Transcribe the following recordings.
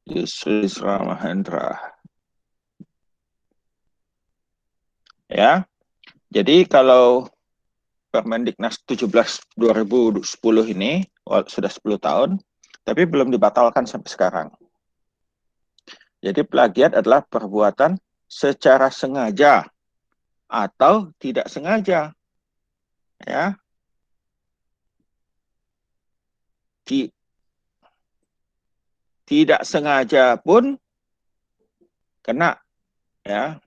Yusri Mahendra. Ya, jadi kalau Permendiknas 17 2010 ini sudah 10 tahun, tapi belum dibatalkan sampai sekarang. Jadi plagiat adalah perbuatan secara sengaja atau tidak sengaja. Ya, tidak sengaja pun kena. Ya,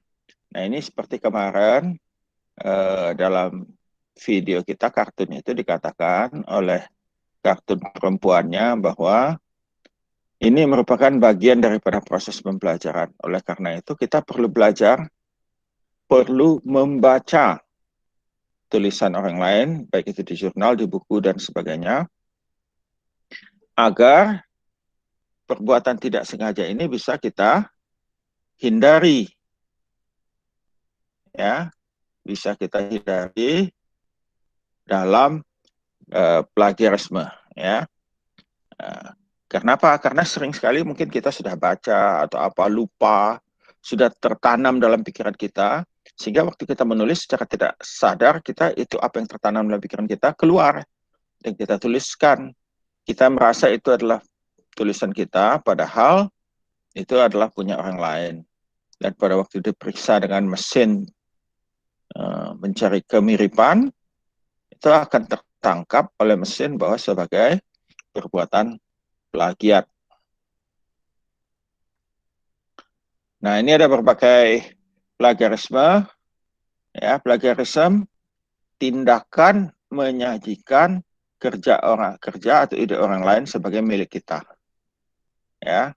nah ini seperti kemarin dalam video kita kartun itu dikatakan oleh kartun perempuannya bahwa ini merupakan bagian daripada proses pembelajaran. Oleh karena itu, kita perlu belajar, perlu membaca tulisan orang lain, baik itu di jurnal, di buku, dan sebagainya, agar perbuatan tidak sengaja ini bisa kita hindari. Ya, bisa kita hindari dalam plagiarisme. Ya. Kenapa? Karena sering sekali mungkin kita sudah baca atau apa lupa, sudah tertanam dalam pikiran kita, sehingga waktu kita menulis secara tidak sadar kita itu apa yang tertanam dalam pikiran kita keluar dan kita tuliskan. Kita merasa itu adalah tulisan kita, padahal itu adalah punya orang lain. Dan pada waktu diperiksa dengan mesin mencari kemiripan, itu akan tertangkap oleh mesin bahwa sebagai perbuatan plagiat. Nah, ini ada berbagai plagiarisme. Ya, plagiarisme tindakan menyajikan kerja atau ide orang lain sebagai milik kita. Ya.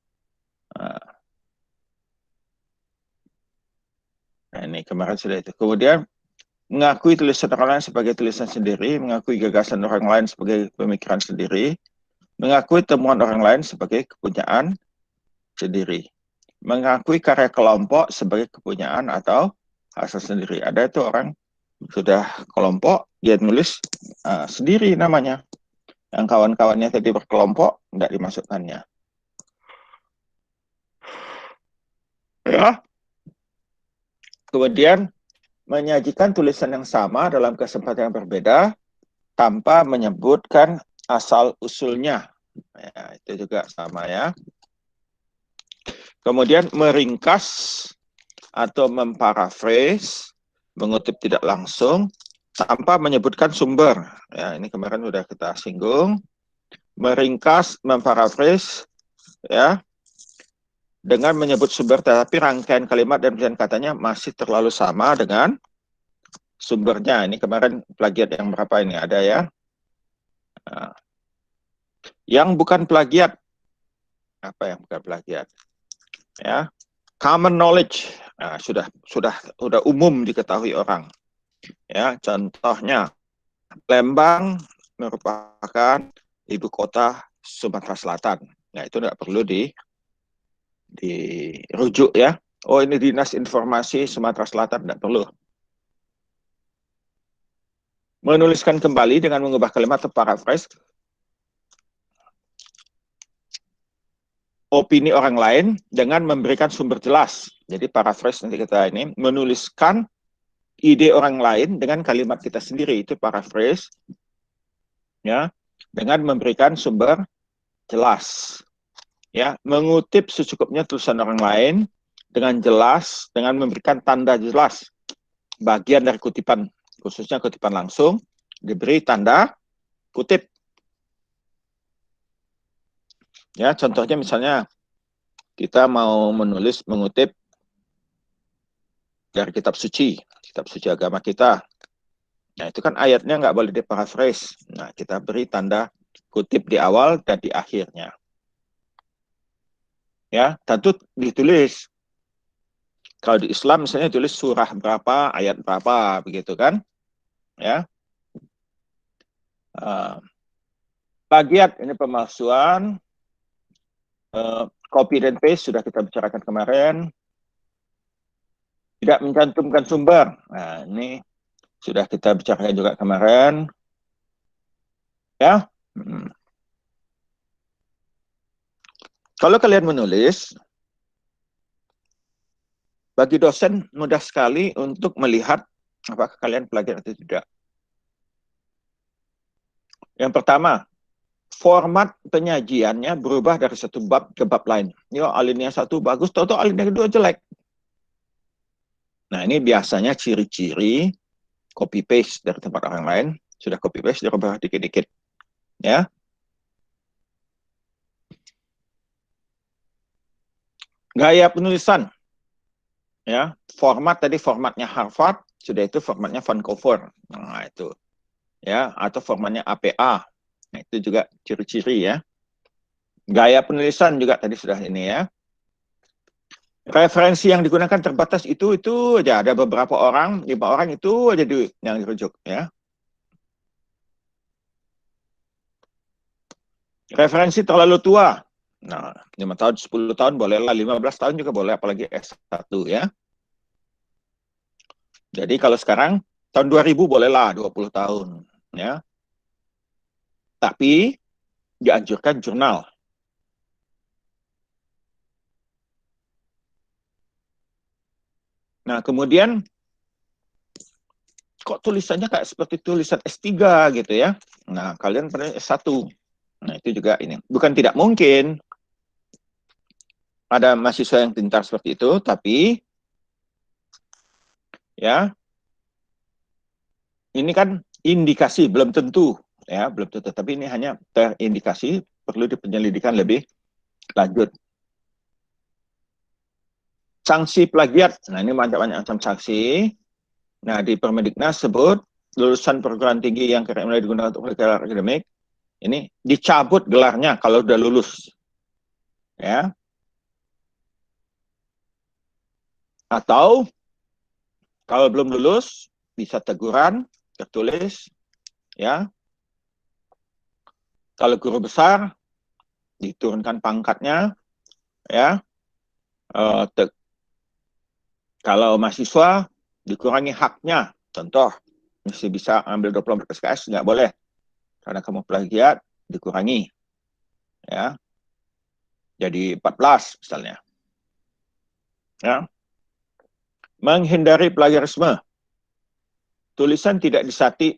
Nah, ini kemarin sudah itu. Kemudian mengakui tulisan orang lain sebagai tulisan sendiri, mengakui gagasan orang lain sebagai pemikiran sendiri, mengakui temuan orang lain sebagai kepunyaan sendiri, mengakui karya kelompok sebagai kepunyaan atau hasil sendiri. Ada itu orang sudah kelompok, dia nulis sendiri namanya. Yang kawan-kawannya tadi berkelompok, tidak dimasukkannya. Ya. Kemudian menyajikan tulisan yang sama dalam kesempatan yang berbeda tanpa menyebutkan asal-usulnya. Ya, itu juga sama ya. Kemudian meringkas atau memparaphrase, mengutip tidak langsung, tanpa menyebutkan sumber. Ya, ini kemarin sudah kita singgung. Meringkas, memparaphrase, ya, dengan menyebut sumber, tetapi rangkaian kalimat dan pilihan katanya masih terlalu sama dengan sumbernya. Ini kemarin plagiat yang berapa ini ada ya. Nah, yang bukan plagiat, apa yang bukan plagiat? Ya, common knowledge, nah, sudah umum diketahui orang. Ya, contohnya Lembang merupakan ibu kota Sumatera Selatan. Nah, itu tidak perlu dirujuk ya. Oh, ini Dinas Informasi Sumatera Selatan, tidak perlu. Menuliskan kembali dengan mengubah kalimat atau paraphrase opini orang lain dengan memberikan sumber jelas. Jadi paraphrase nanti kita ini menuliskan ide orang lain dengan kalimat kita sendiri, itu paraphrase ya, dengan memberikan sumber jelas. Ya, mengutip secukupnya tulisan orang lain dengan jelas, dengan memberikan tanda jelas bagian dari kutipan, khususnya kutipan langsung, diberi tanda kutip. Ya, contohnya misalnya kita mau mengutip dari kitab suci agama kita. Nah, itu kan ayatnya nggak boleh diparaphrase. Nah, kita beri tanda kutip di awal dan di akhirnya. Ya, tentu ditulis. Kalau di Islam misalnya tulis surah berapa, ayat berapa, begitu kan? Ya. Plagiat ini pemalsuan. Copy dan paste sudah kita bicarakan kemarin. Tidak mencantumkan sumber. Nah, ini sudah kita bicarakan juga kemarin. Ya. Kalau kalian menulis, bagi dosen mudah sekali untuk melihat apakah kalian plagiat atau tidak. Yang pertama, format penyajiannya berubah dari satu bab ke bab lain. Yo, alinea satu bagus, tahu-tahu alinea kedua jelek. Nah, ini biasanya ciri-ciri copy paste dari tempat orang lain, sudah copy paste dirubah dikit-dikit. Ya. Gaya penulisan. Ya, format tadi formatnya Harvard, sudah itu formatnya Vancouver. Nah, itu. Ya, atau formatnya APA. Nah, itu juga ciri-ciri ya. Gaya penulisan juga tadi sudah ini ya. Referensi yang digunakan terbatas itu aja, ada beberapa orang, 5 orang itu aja yang dirujuk ya. Referensi terlalu tua. Nah, 5 tahun, 10 tahun bolehlah, 15 tahun juga boleh, apalagi S1 ya. Jadi kalau sekarang tahun 2000 bolehlah 20 tahun ya. Tapi dianjurkan jurnal. Nah, kemudian kok tulisannya kayak seperti tulisan S3 gitu ya. Nah, kalian pernah S1. Nah, itu juga ini. Bukan tidak mungkin ada mahasiswa yang pintar seperti itu, tapi ya, ini kan indikasi, belum tentu ya, belum tentu, tapi ini hanya terindikasi, perlu dipenyelidikan lebih lanjut. Sanksi plagiat. Nah, ini banyak-banyak macam sanksi. Nah, di Permendiknas sebut lulusan perguruan tinggi yang mulai digunakan untuk gelar akademik ini dicabut gelarnya kalau sudah lulus. Ya. Atau kalau belum lulus bisa teguran tertulis ya. Kalau guru besar diturunkan pangkatnya ya. Kalau mahasiswa dikurangi haknya, contoh mesti bisa ambil 24 SKS, nggak boleh karena kamu plagiat, dikurangi ya, jadi 14 misalnya ya. Menghindari plagiarisme, tulisan tidak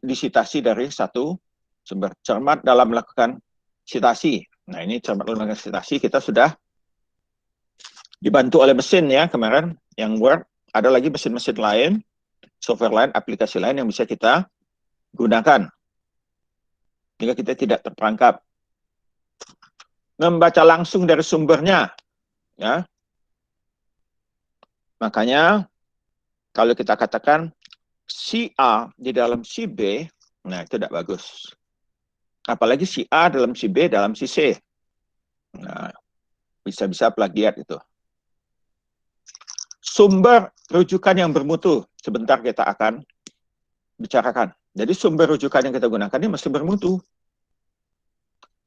disitasi dari satu sumber. Cermat dalam melakukan sitasi. Nah, ini cermat dalam melakukan sitasi, kita sudah dibantu oleh mesin ya kemarin yang Word. Ada lagi mesin-mesin lain, software lain, aplikasi lain yang bisa kita gunakan jika kita tidak terperangkap. Membaca langsung dari sumbernya ya. Makanya kalau kita katakan si A di dalam si B, nah itu tidak bagus. Apalagi si A dalam si B dalam si C. Nah, bisa-bisa plagiat itu. Sumber rujukan yang bermutu, sebentar kita akan bicarakan. Jadi sumber rujukan yang kita gunakan ini mesti bermutu.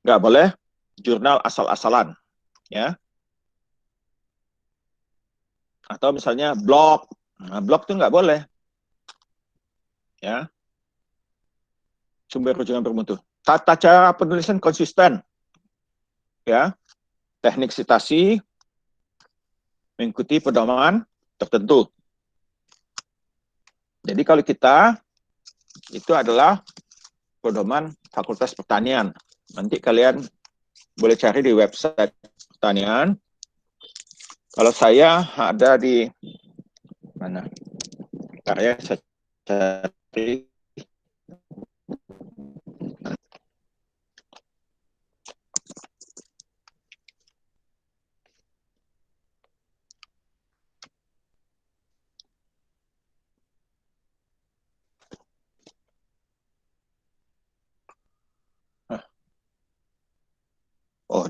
Nggak boleh jurnal asal-asalan. Ya. Atau misalnya blog. Nah, blog itu nggak boleh. Ya. Sumber rujukan bermutu. Tata cara penulisan konsisten. Ya. Teknik sitasi mengikuti pedoman tertentu. Jadi kalau kita itu adalah pedoman Fakultas Pertanian. Nanti kalian boleh cari di website pertanian. Kalau saya ada di mana? Bentar ya, saya cari. Oh,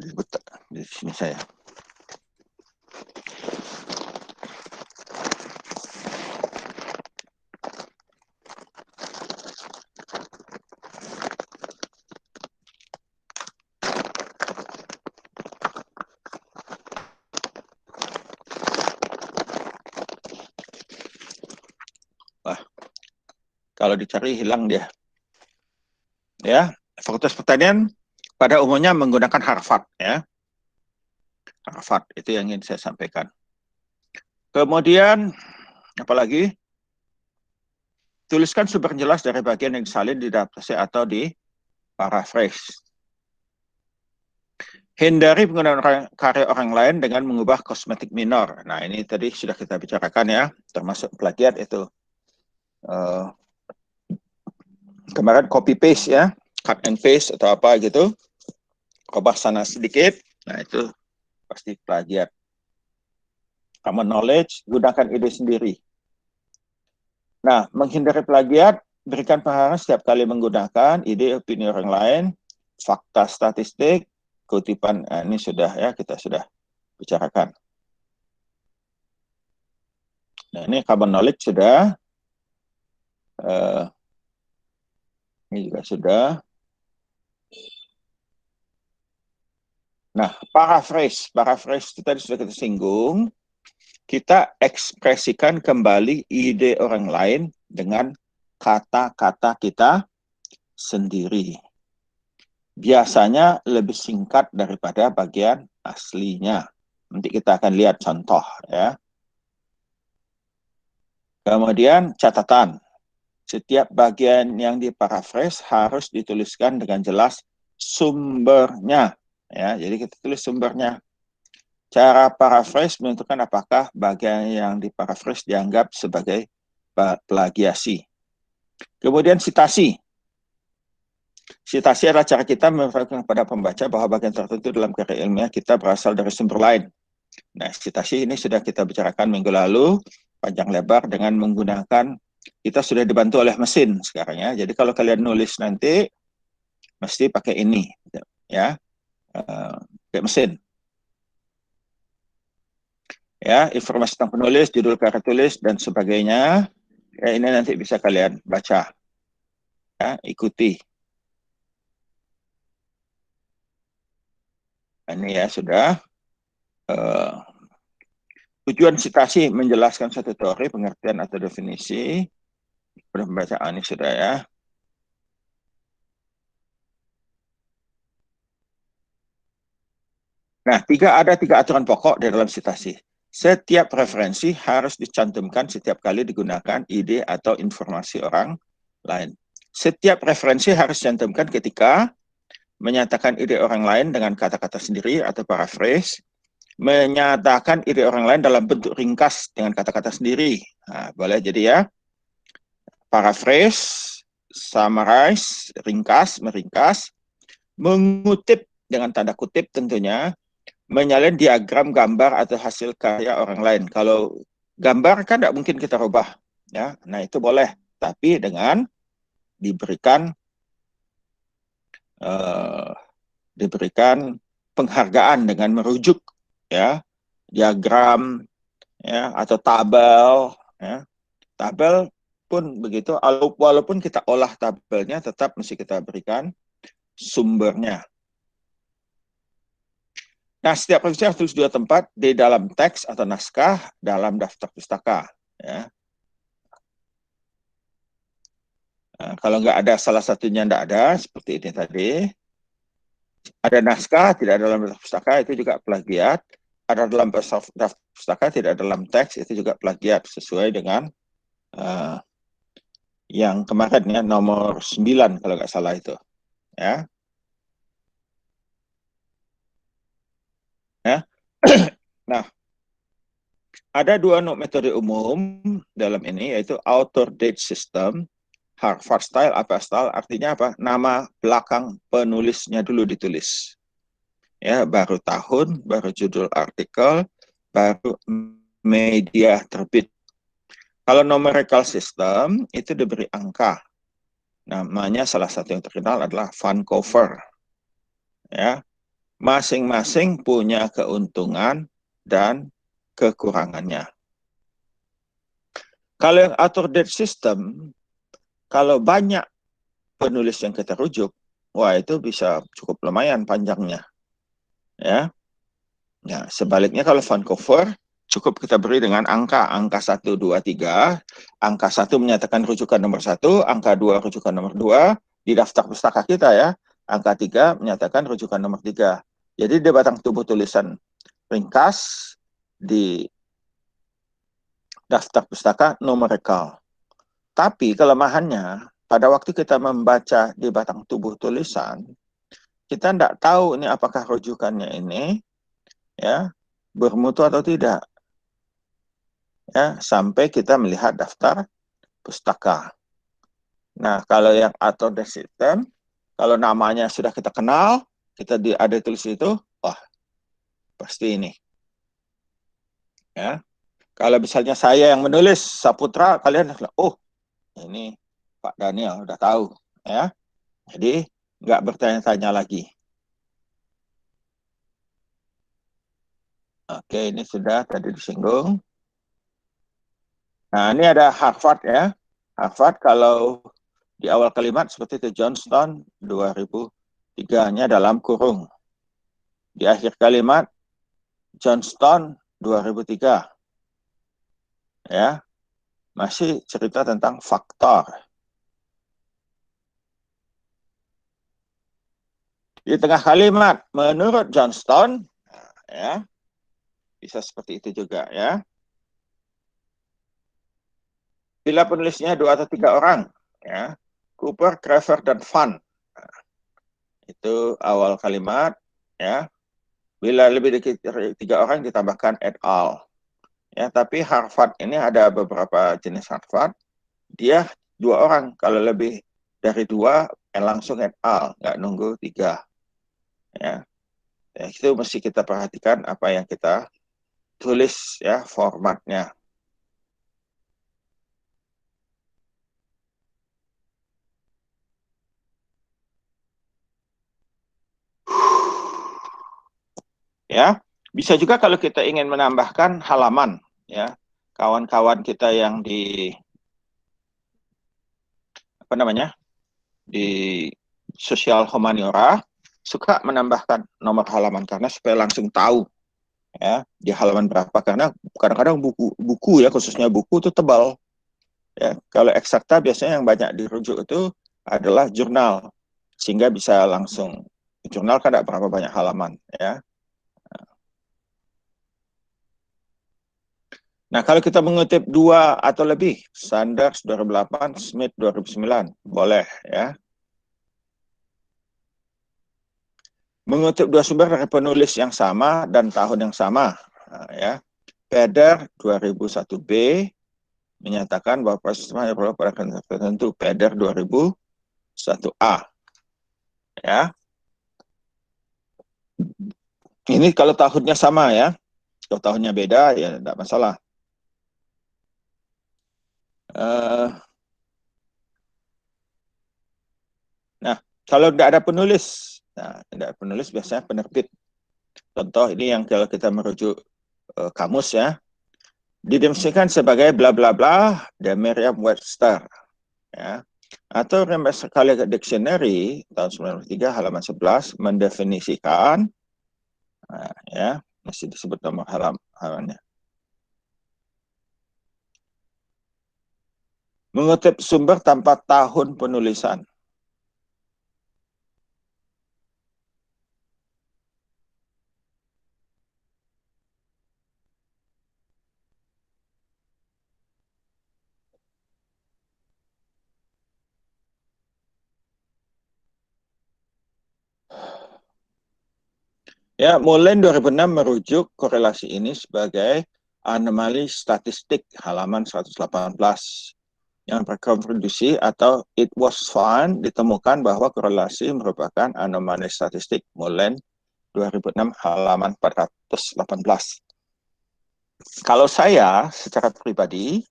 di sini saya. Wah, kalau dicari hilang dia. Ya, Fakultas Pertanian pada umumnya menggunakan Harvard ya. Harvard. Itu yang ingin saya sampaikan. Kemudian, apalagi? Tuliskan sumber jelas dari bagian yang disalin, diadaptasi, atau di paraphrase. Hindari penggunaan karya orang lain dengan mengubah kosmetik minor. Nah, ini tadi sudah kita bicarakan ya, termasuk plagiat itu. Kemarin copy paste ya, cut and paste atau apa gitu, rubah sana sedikit, nah itu pasti plagiat. Common knowledge, gunakan ide sendiri. Nah, menghindari plagiat, berikan pengarahan setiap kali menggunakan ide opini orang lain, fakta statistik, kutipan, nah, ini sudah ya, kita sudah bicarakan. Nah, ini common knowledge sudah. Ini juga sudah. Nah, paraphrase itu tadi sudah kita singgung. Kita ekspresikan kembali ide orang lain dengan kata-kata kita sendiri. Biasanya lebih singkat daripada bagian aslinya. Nanti kita akan lihat contoh ya. Kemudian catatan. Setiap bagian yang diparaphrase harus dituliskan dengan jelas sumbernya. Ya, jadi kita tulis sumbernya. Cara paraphrase menentukan apakah bagian yang diparaphrase dianggap sebagai plagiasi. Kemudian sitasi. Sitasi adalah cara kita memperlihatkan kepada pembaca bahwa bagian tertentu dalam karya ilmiah kita berasal dari sumber lain. Nah, sitasi ini sudah kita bicarakan minggu lalu, panjang lebar dengan menggunakan, kita sudah dibantu oleh mesin sekarang ya. Jadi kalau kalian nulis nanti, mesti pakai ini, ya, pakai mesin. Ya, informasi tentang penulis, judul karya tulis, dan sebagainya. Ya, ini nanti bisa kalian baca. Ya, ikuti. Ini ya, sudah. Tujuan sitasi menjelaskan satu teori, pengertian atau definisi. Pembacaan ini sudah ya. Nah, ada tiga aturan pokok di dalam sitasi. Setiap referensi harus dicantumkan setiap kali digunakan ide atau informasi orang lain. Setiap referensi harus dicantumkan ketika menyatakan ide orang lain dengan kata-kata sendiri atau paraphrase, menyatakan ide orang lain dalam bentuk ringkas dengan kata-kata sendiri. Nah, boleh jadi ya. Paraphrase, summarize, ringkas, meringkas, mengutip dengan tanda kutip tentunya, menyalin diagram, gambar, atau hasil karya orang lain. Kalau gambar kan tidak mungkin kita rubah. Ya, nah itu boleh. Tapi dengan diberikan penghargaan dengan merujuk ya diagram ya atau tabel ya. Tabel pun begitu, walaupun kita olah tabelnya tetap mesti kita berikan sumbernya. Nah, setiap referensi harus tulis dua tempat, di dalam teks atau naskah, dalam daftar pustaka. Ya. Nah, kalau nggak ada salah satunya nggak ada, seperti ini tadi. Ada naskah, tidak ada dalam daftar pustaka, itu juga plagiat. Ada dalam daftar pustaka, tidak dalam teks, itu juga plagiat, sesuai dengan yang kemarin ya, nomor 9 kalau nggak salah itu. Ya. Ya. Nah, ada dua metode umum dalam ini, yaitu author date system, Harvard style, apa style, artinya apa? Nama belakang penulisnya dulu ditulis. Ya, baru tahun, baru judul artikel, baru media terbit. Kalau numerical system, itu diberi angka. Namanya salah satu yang terkenal adalah Vancouver. Ya, masing-masing punya keuntungan dan kekurangannya. Kalau yang author date system, kalau banyak penulis yang kita rujuk, wah itu bisa cukup lumayan panjangnya. Ya. Nah, sebaliknya kalau Vancouver, cukup kita beri dengan angka 1, 2, 3. Angka 1 menyatakan rujukan nomor 1, angka 2 rujukan nomor 2 di daftar pustaka kita ya. Angka 3 menyatakan rujukan nomor 3. Jadi di batang tubuh tulisan ringkas di daftar pustaka numerikal. Tapi kelemahannya, pada waktu kita membaca di batang tubuh tulisan, kita tidak tahu ini apakah rujukannya ini ya bermutu atau tidak, ya sampai kita melihat daftar pustaka. Nah, kalau yang author system, kalau namanya sudah kita kenal, kita ada tulis itu, wah pasti ini. Ya, kalau misalnya saya yang menulis Saputra, kalian oh ini Pak Daniel udah tahu, ya. Jadi nggak bertanya-tanya lagi. Oke, ini sudah tadi disinggung. Nah, ini ada Harvard ya. Harvard kalau di awal kalimat seperti itu Johnston 2003-nya dalam kurung. Di akhir kalimat Johnston 2003. Ya, masih cerita tentang faktor. Di tengah kalimat menurut Johnston, ya, bisa seperti itu juga ya. Bila penulisnya 2 atau 3 orang, ya, Cooper, Craver, dan Fun. Itu awal kalimat, ya. Bila lebih dari 3 orang ditambahkan et al. Ya, tapi Harvard ini ada beberapa jenis Harvard. Dia 2 orang, kalau lebih dari 2 langsung et al, nggak nunggu 3. Ya. Ya, itu mesti kita perhatikan apa yang kita tulis ya formatnya. Ya, bisa juga kalau kita ingin menambahkan halaman ya. Kawan-kawan kita yang di apa namanya? Di sosial humaniora suka menambahkan nomor halaman karena supaya langsung tahu ya di halaman berapa, karena kadang-kadang buku ya khususnya buku itu tebal ya. Kalau eksakta biasanya yang banyak dirujuk itu adalah jurnal, sehingga bisa langsung jurnal kan tidak berapa banyak halaman ya. Nah, kalau kita mengutip 2 atau lebih, Sanders 2008, Smith 2009, boleh ya. Mengutip 2 sumber dari penulis yang sama dan tahun yang sama, nah, ya. Peder 2001B menyatakan bahwa proses pada kanker tertentu. Peder 2001A, ya. Ini kalau tahunnya sama ya. Kalau tahunnya beda ya tidak masalah. Nah, kalau tidak ada penulis, nah tidak ada penulis biasanya penerbit. Contoh ini yang kalau kita merujuk kamus ya, didefinisikan sebagai bla bla bla dan Merriam-Webster ya. Atau Remes-Kali Dictionary tahun 93 halaman 11 mendefinisikan ya, masih disebut nomor halamannya. Mengutip sumber tanpa tahun penulisan. Ya, Mullen 2006 merujuk korelasi ini sebagai anomali statistik halaman 118 yang berkontribusi atau it was found ditemukan bahwa korelasi merupakan anomali statistik. Mullen 2006 halaman 418. Kalau saya secara pribadi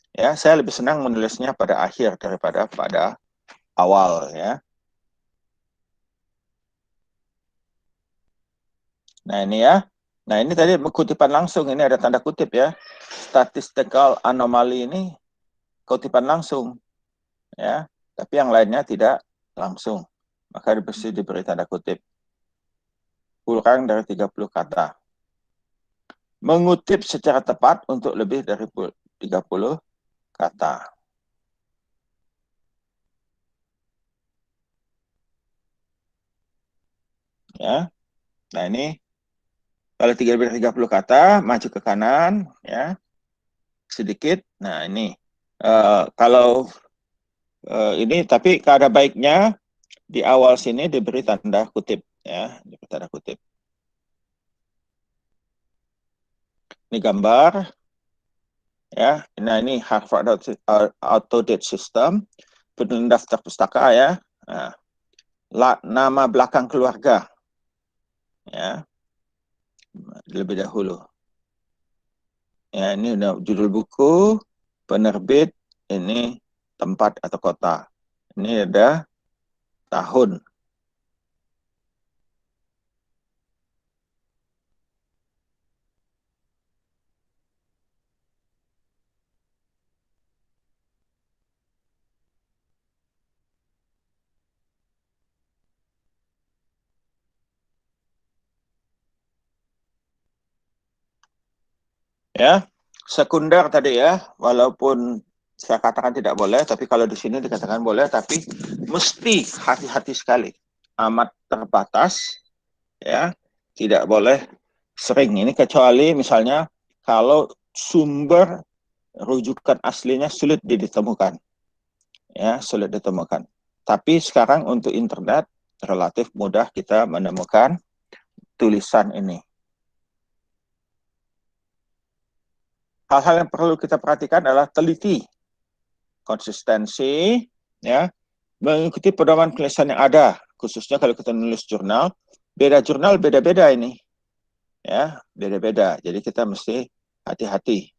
ya saya lebih senang menulisnya pada akhir daripada pada awal ya. Nah ini ya. Nah ini tadi kutipan langsung, ini ada tanda kutip ya. Statistical anomaly ini kutipan langsung ya. Tapi yang lainnya tidak langsung. Maka mesti diberi tanda kutip. Kurang dari 30 kata. Mengutip secara tepat untuk lebih dari 30 kata. Ya. Nah ini Kalau 30 kata, maju ke kanan, ya, sedikit. Nah, ini. Kalau ini, tapi ada baiknya di awal sini diberi tanda kutip, ya, diberi tanda kutip. Ini gambar, ya. Nah, ini Harvard Auto-Date System, penulis daftar pustaka, ya. Nah, nama belakang keluarga, ya, lebih dahulu. Ya, ini udah judul buku, penerbit, ini tempat atau kota. Ini ada tahun. Ya, sekunder tadi ya, walaupun saya katakan tidak boleh, tapi kalau di sini dikatakan boleh, tapi mesti hati-hati sekali, amat terbatas, ya, tidak boleh sering. Ini kecuali misalnya kalau sumber rujukan aslinya sulit ditemukan, ya, sulit ditemukan. Tapi sekarang untuk internet relatif mudah kita menemukan tulisan ini. Hal-hal yang perlu kita perhatikan adalah teliti, konsistensi, ya, mengikuti pedoman penulisan yang ada, khususnya kalau kita nulis jurnal, beda jurnal beda-beda ini, ya, beda-beda. Jadi kita mesti hati-hati,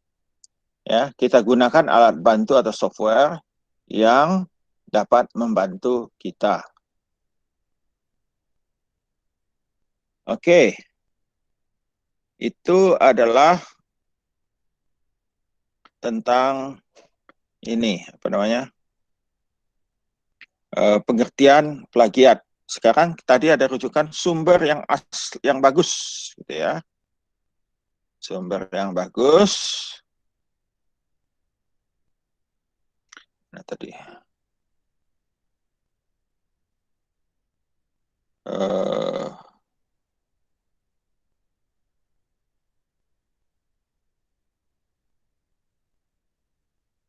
ya. Kita gunakan alat bantu atau software yang dapat membantu kita. Oke, itu adalah tentang ini, apa namanya, pengertian plagiat. Sekarang tadi ada rujukan sumber yang bagus, gitu ya. Sumber yang bagus. Nah tadi,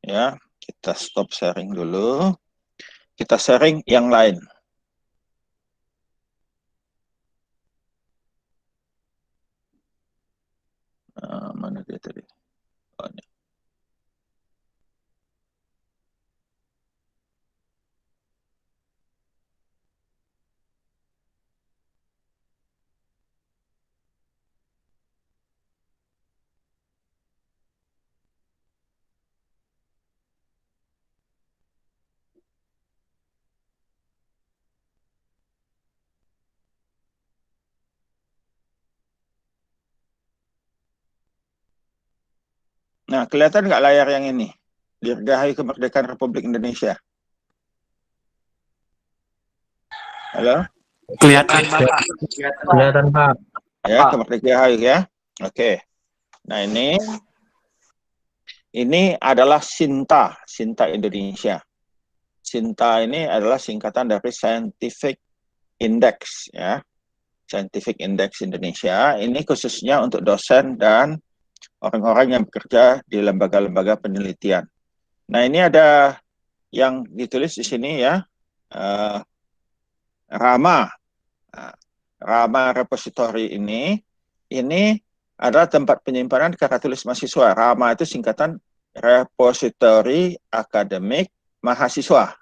ya, kita stop sharing dulu. Kita sharing yang lain. Mana dia tadi? Oh, ini. Nah, kelihatan nggak layar yang ini? Dirgahayu Kemerdekaan Republik Indonesia. Halo? Kelihatan Bapak. Kelihatan Pak. Ya, Kemerdekaan ya. Oke. Nah, ini adalah Sinta, Sinta Indonesia. Sinta ini adalah singkatan dari Scientific Index, ya. Scientific Index Indonesia. Ini khususnya untuk dosen dan orang-orang yang bekerja di lembaga-lembaga penelitian. Nah, ini ada yang ditulis di sini, ya. Rama. Nah, Rama Repository ini adalah tempat penyimpanan karya tulis mahasiswa. Rama itu singkatan Repository Akademik Mahasiswa.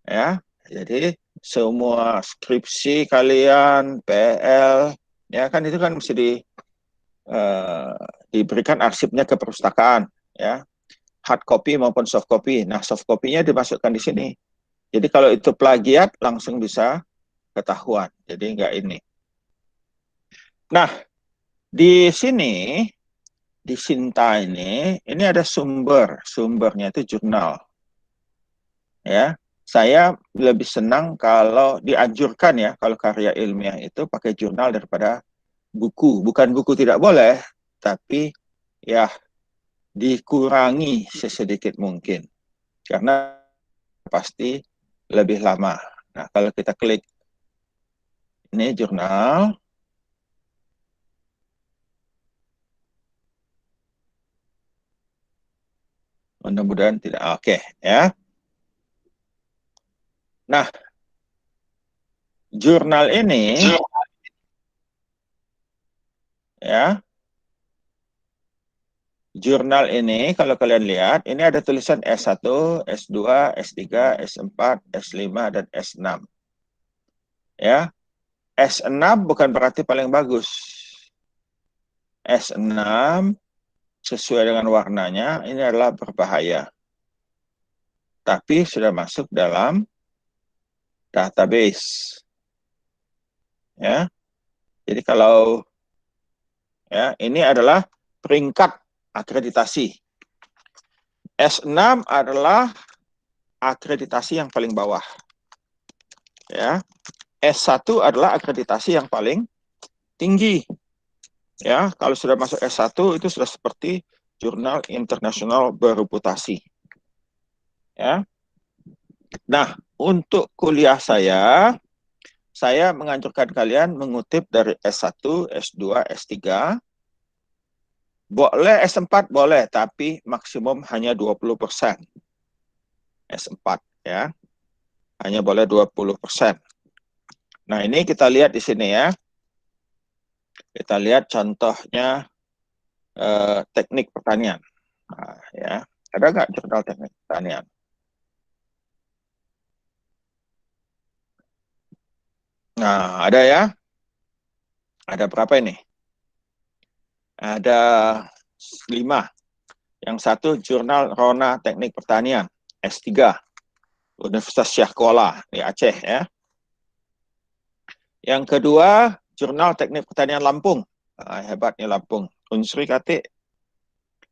Ya, jadi semua skripsi kalian, PL, ya kan itu kan mesti diberikan arsipnya ke perpustakaan, ya, hard copy maupun soft copy. Nah, soft copy-nya dimasukkan di sini. Jadi kalau itu plagiat langsung bisa ketahuan. Jadi enggak ini. Nah, di sini di Sinta ini ada sumbernya itu jurnal, ya. Saya lebih senang kalau dianjurkan, ya, kalau karya ilmiah itu pakai jurnal daripada buku. Bukan buku tidak boleh, tapi ya dikurangi sesedikit mungkin karena pasti lebih lama. Nah, kalau kita klik ini jurnal, Mudah-mudahan tidak. Oke, ya. Nah, jurnal ini ya, jurnal ini kalau kalian lihat, ini ada tulisan S1, S2, S3, S4, S5 dan S6. Ya. S6 bukan berarti paling bagus. S6 sesuai dengan warnanya ini adalah berbahaya. Tapi sudah masuk dalam database. Ya. Jadi kalau ya, ini adalah peringkat akreditasi. S6 adalah akreditasi yang paling bawah. Ya. S1 adalah akreditasi yang paling tinggi. Ya, kalau sudah masuk S1 itu sudah seperti jurnal internasional bereputasi. Ya. Nah, untuk kuliah saya menganjurkan kalian mengutip dari S1, S2, S3. Boleh S4 boleh, tapi maksimum hanya 20%. S4 ya. Hanya boleh 20%. Nah, ini kita lihat di sini ya. Kita lihat contohnya teknik pertanian. Nah, ya. Ada nggak jurnal teknik pertanian? Nah, ada ya. Ada berapa ini? Ada 5. Yang satu jurnal Rona Teknik Pertanian, S3, Universitas Syah Kuala di Aceh ya. Yang kedua, jurnal Teknik Pertanian Lampung. Hebatnya Lampung. Unsri Katik,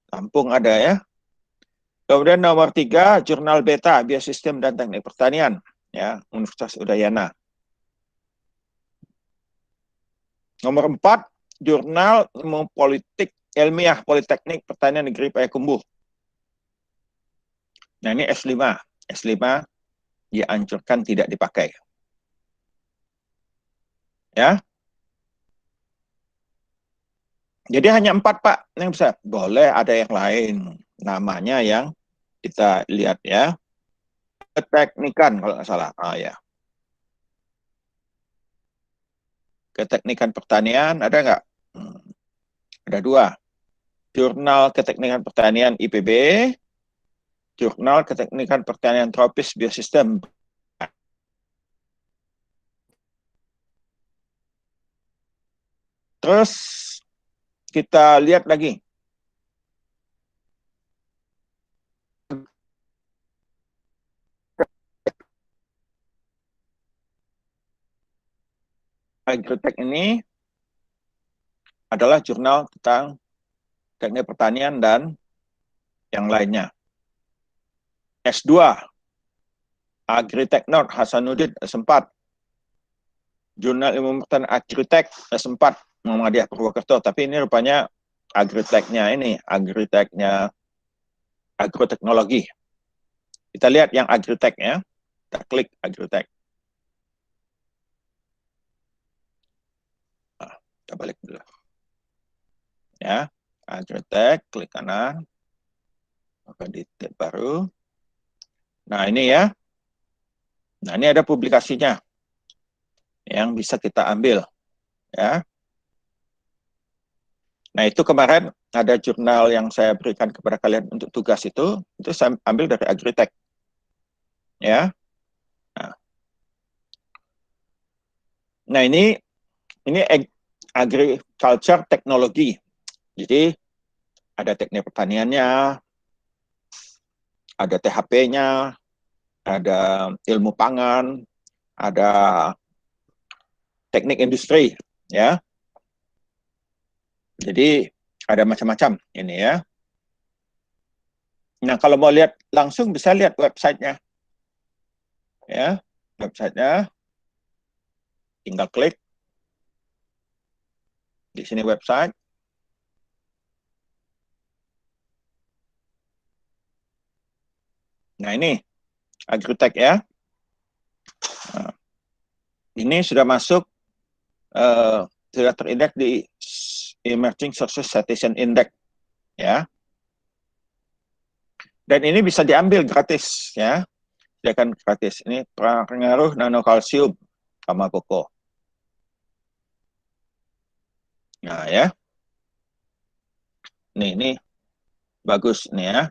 Lampung ada ya. Kemudian nomor 3, jurnal Beta, Biosistem dan Teknik Pertanian, ya, Universitas Udayana. Nomor 4, jurnal Ilmu Politik Ilmiah Politeknik Pertanian Negeri Payakumbuh. Nah, ini S5. S5 dianjurkan tidak dipakai. Ya. Jadi hanya 4, Pak, yang bisa. Boleh ada yang lain. Namanya yang kita lihat ya. Keteknikan kalau nggak salah. Ya. Keteknikan pertanian ada nggak? Ada 2. Jurnal Keteknikan Pertanian IPB, Jurnal Keteknikan Pertanian Tropis Biosistem. Terus kita lihat lagi. Agritek ini adalah jurnal tentang teknik pertanian dan yang lainnya. S2, Agriteknot Hasanuddin S4, Jurnal Ilmu Pertanian Agritek S4, Muhammadiyah Purwokerto. Tapi ini rupanya Agriteknya ini, Agriteknya agroteknologi. Kita lihat yang Agritek ya. Kita klik Agritek. Nah, kita balik dulu. Ya, Agritek, klik kanan. Maka di tab baru. Nah, ini ya. Nah, ini ada publikasinya yang bisa kita ambil. Ya. Nah, itu kemarin ada jurnal yang saya berikan kepada kalian untuk tugas itu saya ambil dari Agritek. Ya. Nah, ini agriculture teknologi. Jadi ada teknik pertaniannya, ada THP-nya, ada ilmu pangan, ada teknik industri, ya. Jadi ada macam-macam ini ya. Nah, kalau mau lihat langsung bisa lihat websitenya. Ya, websitenya. Tinggal klik. Di sini website. Nah, ini Agritek ya. Nah, ini sudah masuk, sudah terindeks di Emerging Sources Citation Index. Ya. Dan ini bisa diambil gratis ya. Silakan gratis. Ini pengaruh nanokalsium sama koko. Nah ya. Ini bagus nih ya.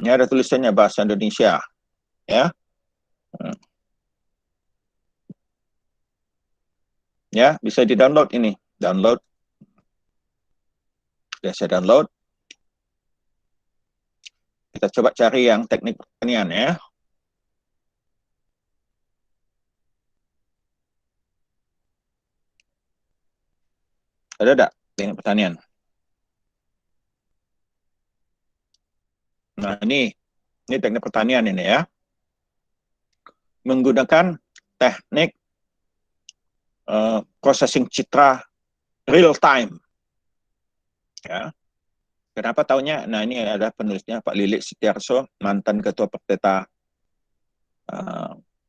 Ini ada tulisannya bahasa Indonesia ya. Ya, bisa di-download ini. Download. Sudah saya download. Kita coba cari yang teknik pertanian ya. Ada enggak teknik pertanian? Nah, ini teknik pertanian ini ya. Menggunakan teknik processing citra real time. Ya. Kenapa taunya? Nah, ini ada penulisnya Pak Lilik Setiarso, mantan Ketua Perteta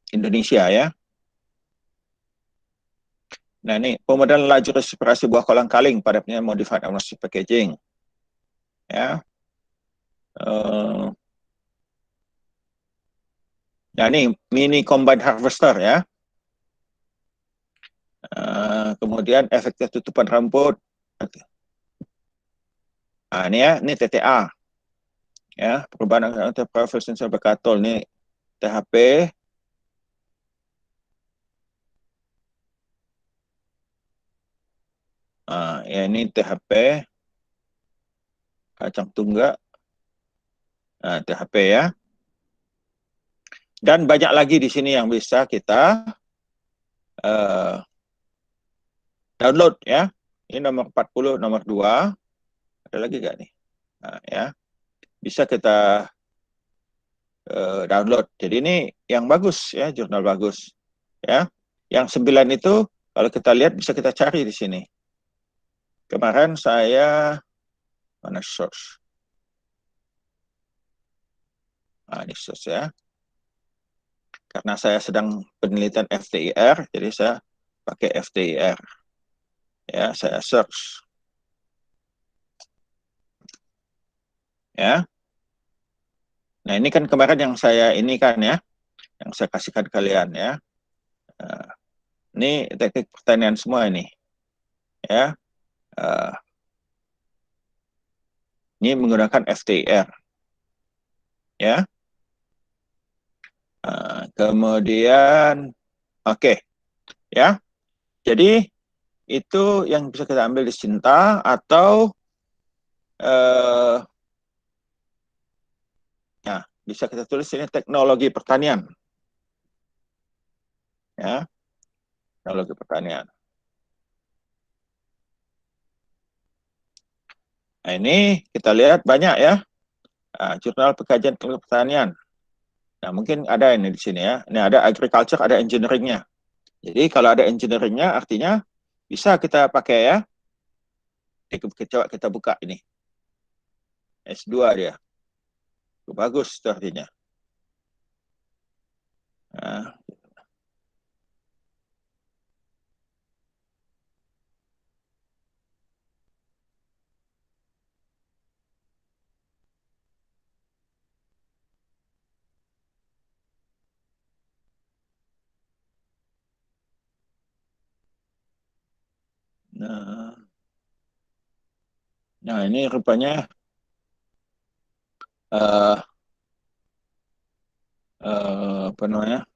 Indonesia ya. Nah, ini pemodelan laju respirasi buah kolang-kaling pada modified agnostic packaging. Ya. Nah, ini mini combine harvester ya. Kemudian efektif tutupan rambut. Nah, ini ya, ini TTA. Ya, perubahan interface sensor berkatol ini THP. Ya ini THP. Kacang tunggak. THP ya. Dan banyak lagi di sini yang bisa kita download ya. Ini nomor 40, nomor 2. Ada lagi nggak nih? Nah, ya. Bisa kita download. Jadi ini yang bagus ya, jurnal bagus. Ya. Yang 9 itu kalau kita lihat bisa kita cari di sini. Kemarin saya mana source? Ini source ya. Karena saya sedang penelitian FTIR, jadi saya pakai FTIR. Ya, saya search. Ya. Nah, ini kan kemarin yang saya ini kan ya, yang saya kasihkan kalian ya. Ini teknik pertanian semua ini. Ya. Ini menggunakan FTIR. Ya. Kemudian oke. Ya. Jadi itu yang bisa kita ambil di Sinta atau ya, bisa kita tulis ini teknologi pertanian. Ya. Teknologi pertanian. Nah, ini kita lihat banyak ya. Jurnal Pengkajian Teknologi Pertanian. Nah, mungkin ada ini di sini ya. Ini ada agriculture, ada engineering-nya. Jadi kalau ada engineering-nya artinya bisa kita pakai ya. Coba kita buka ini. S2 dia. Bagus itu artinya. Nah ini rupanya apa namanya,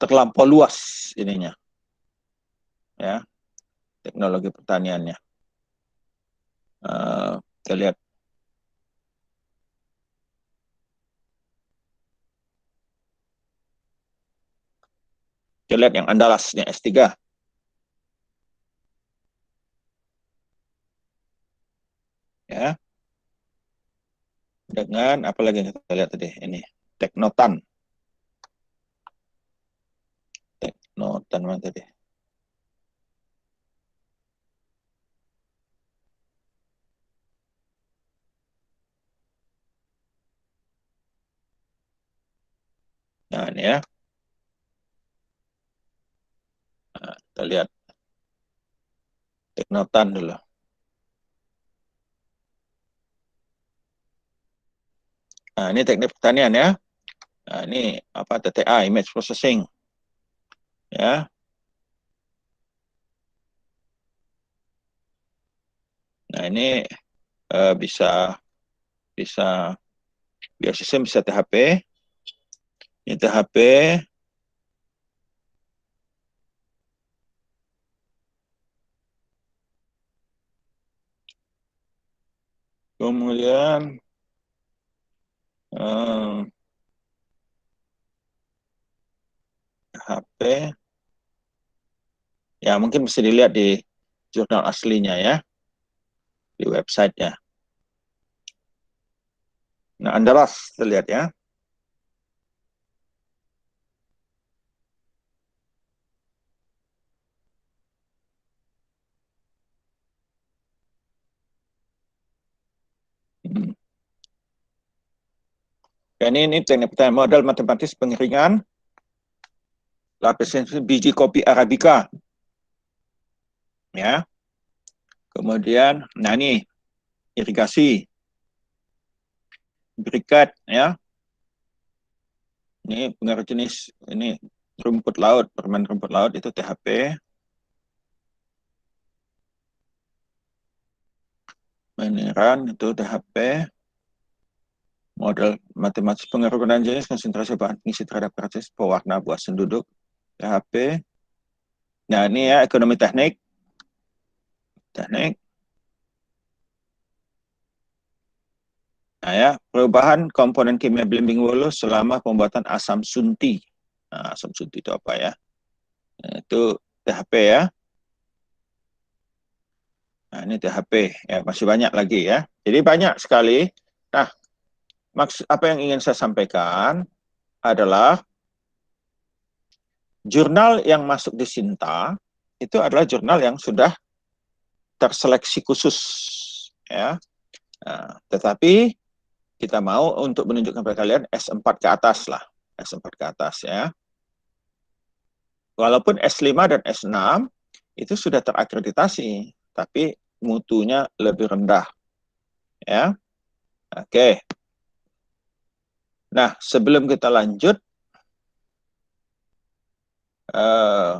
terlampau luas ininya ya, teknologi pertaniannya. Kita lihat yang Andalasnya S3 ya, dengan apa lagi yang kita lihat tadi, ini Teknotan mana tadi. Nah ini ya, kita lihat Teknotan dulu. Nah, ini teknik pertanian ya. Nah, ini apa TTA, image processing. Ya. Nah, ini bisa biosistem, bisa THP. Ini THP. Kemudian THP. Ya, mungkin bisa dilihat di jurnal aslinya ya, di websitenya. Nah, Andalas terlihat ya. Hmm. Dan ini teknik pertanian model matematis pengeringan lapisan biji kopi Arabica. Ya. Kemudian, nah ini irigasi, berikat ya. Ini pengaruh jenis, ini rumput laut, permen rumput laut itu THP. Mineran itu THP. Model matematis pengaruh jenis konsentrasi bahan pengisi terhadap karakteristik pewarna buah senduduk THP. Nah ini ya ekonomi teknik. Nah ya, perubahan komponen kimia belimbing wulu selama pembuatan asam sunti. Nah, asam sunti itu apa ya? Nah, itu THP ya. Nah, ini THP ya, masih banyak lagi ya. Jadi banyak sekali. Nah, maksud apa yang ingin saya sampaikan adalah jurnal yang masuk di Sinta itu adalah jurnal yang sudah terseleksi khusus ya. Nah, tetapi kita mau untuk menunjukkan kepada kalian S4 ke atas lah, S4 ke atas ya. Walaupun S5 dan S6 itu sudah terakreditasi, tapi mutunya lebih rendah ya. Oke. Nah, sebelum kita lanjut uh,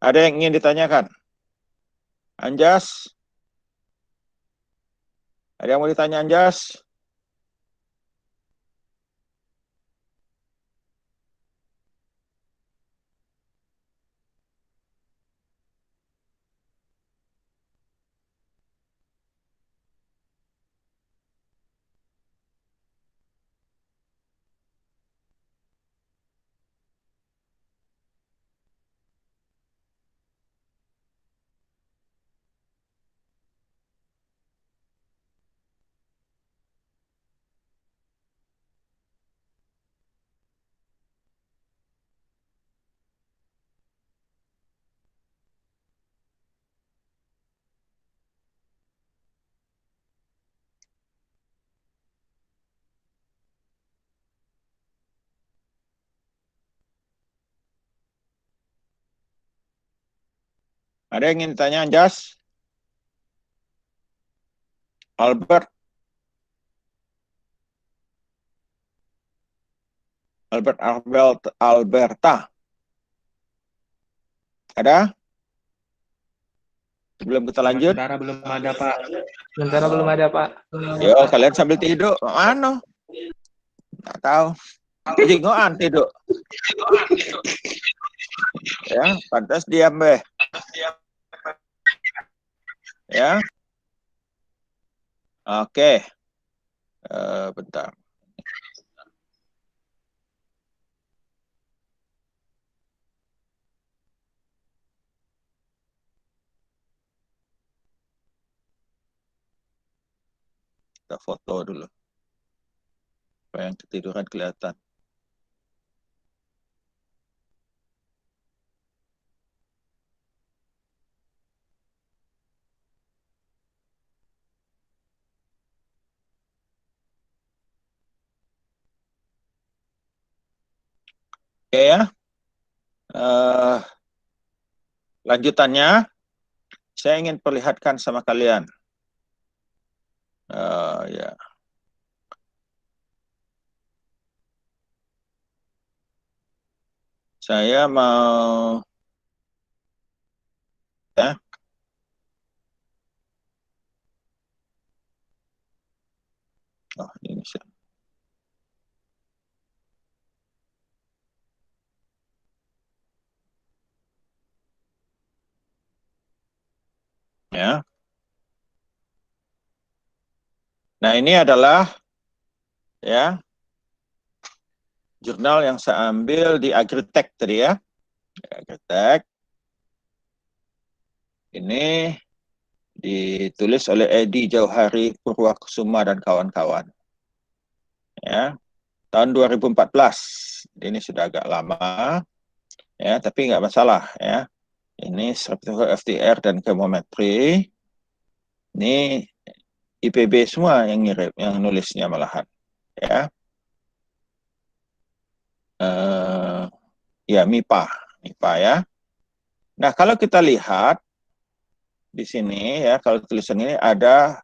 ada yang ingin ditanyakan? Anjas? Ada yang mau ditanya Anjas? Ada yang ingin ditanya Anjas? Albert? Alberta? Ada? Sebelum kita lanjut? Sementara belum ada, Pak. Sementara belum ada, Pak. Yo, kalian sambil tidur. Mana? Nggak tahu. Jingoan tidur. Ya, pantas diam be. Ya. Oke. Bentar. Kita foto dulu. Supaya yang ketiduran kelihatan. Oke ya. Lanjutannya, saya ingin perlihatkan sama kalian. Ya. Saya mau ya. Oh, ini ya. Nah, ini adalah ya jurnal yang saya ambil di Agritech tadi ya. Agritech. Ini ditulis oleh Edi Jauhari Purwakusuma dan kawan-kawan. Ya, tahun 2014. Ini sudah agak lama. Ya, tapi nggak masalah ya. Ini struktur FTR dan chemometry. Ini IPB semua yang ngirim, yang nulisnya malahan. Ya. Ya, MIPA ya. Nah, kalau kita lihat di sini ya, kalau tulisan ini ada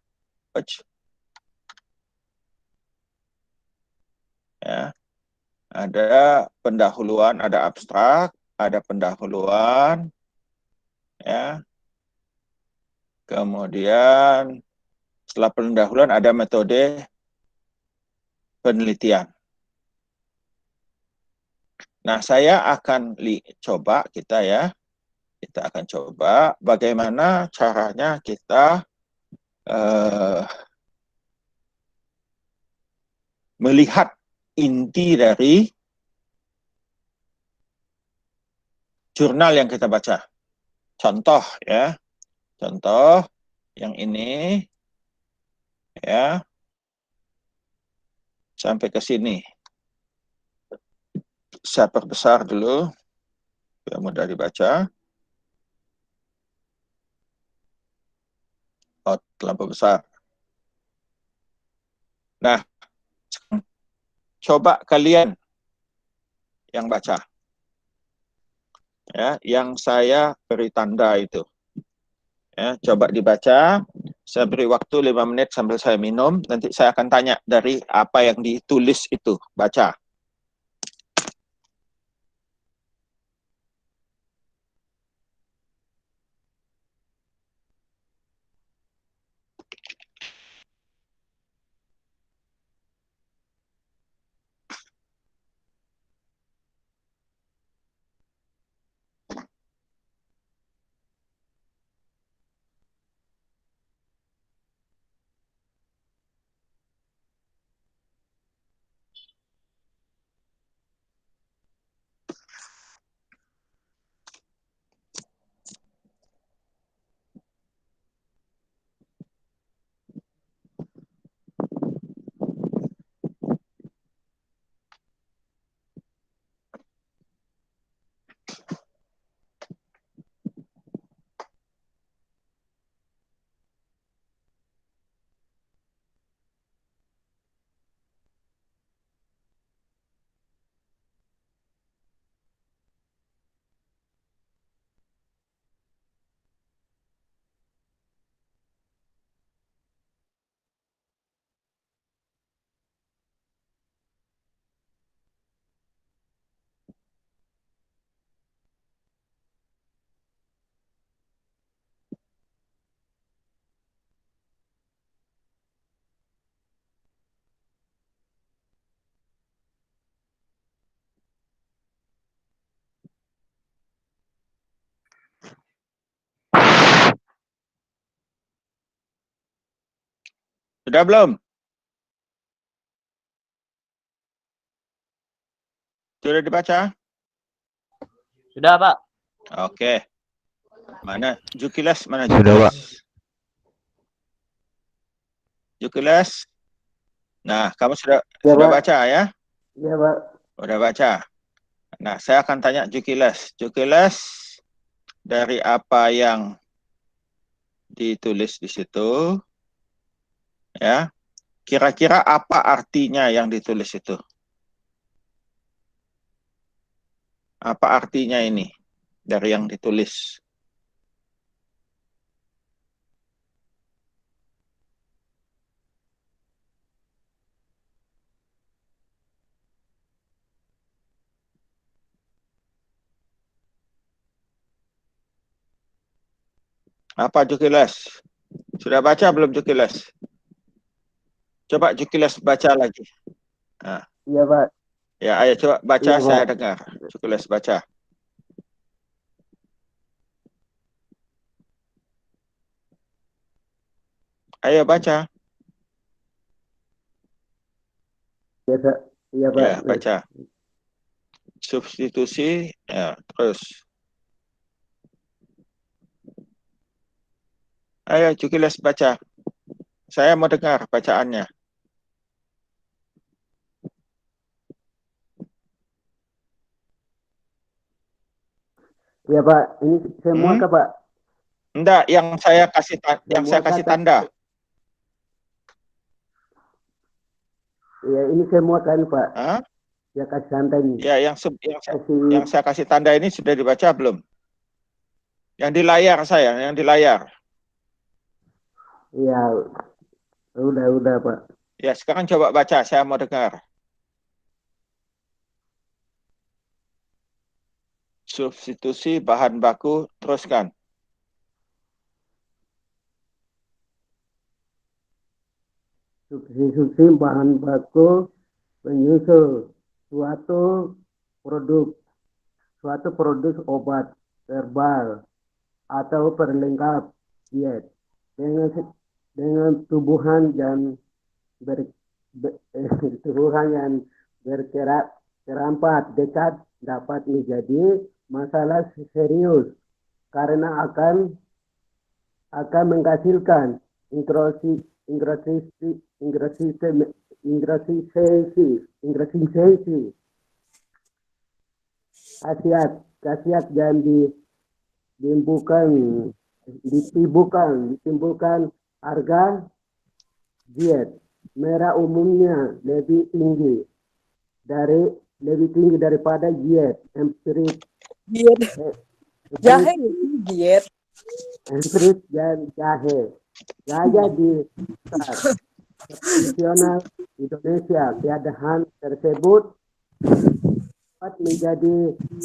ya, ada pendahuluan, ada abstrak, ada pendahuluan ya. Kemudian setelah pendahuluan ada metode penelitian. Nah, saya akan coba kita akan coba bagaimana caranya kita melihat inti dari jurnal yang kita baca. Contoh ya, contoh yang ini ya, sampai ke sini. Saya perbesar dulu, biar mudah dibaca. Oh, terlampau besar. Nah, coba kalian yang baca. Ya, yang saya beri tanda itu. Ya, coba dibaca. Saya beri waktu 5 menit sambil saya minum. Nanti saya akan tanya dari apa yang ditulis itu. Baca. Sudah belum? Sudah dibaca? Sudah, Pak. Oke. Mana Jukiles? Mana Sudah, Pak. Jukiles? Jukiles? Nah, kamu sudah baca ya? Iya, Pak. Sudah baca. Nah, saya akan tanya Jukiles. Jukiles, dari apa yang ditulis di situ, ya, kira-kira apa artinya yang ditulis itu? Apa artinya ini dari yang ditulis? Apa Jukiles? Sudah baca belum Jukiles? Coba Jukiles baca lagi. Nah, Iya, Pak. ya, ayo coba baca, Iya, saya Pak. dengar. Jukiles baca. Ayo baca. Biasa. Iya, Pak. Ya, baca. Substitusi, ya, terus. Ayo Jukiles baca. Saya mau dengar bacaannya. Iya, Pak. Ini semua Hmm? kah, Pak? Enggak, yang saya kasih Semua kata. tanda. Iya, ini semua kan, Pak. Hah? Ya, kasih santai nih. Ya, Kasih. yang saya kasih tanda ini sudah dibaca belum? Yang di layar saya, yang di layar. Iya, udah, Pak. Ya, sekarang coba baca, saya mau dengar. Substitusi bahan baku, teruskan. Substitusi bahan baku penyusul suatu produk obat herbal atau perlengkap diet dengan tubuhan yang tubuhan yang berkerampat dekat dapat menjadi masalah serius karena akan menghasilkan ingresistensi khasiat yang ditimbulkan harga diet merah umumnya lebih tinggi daripada diet empirik Diet jahe diet. empirik dan jahe gaya di nasional Indonesia. Keadaan tersebut dapat menjadi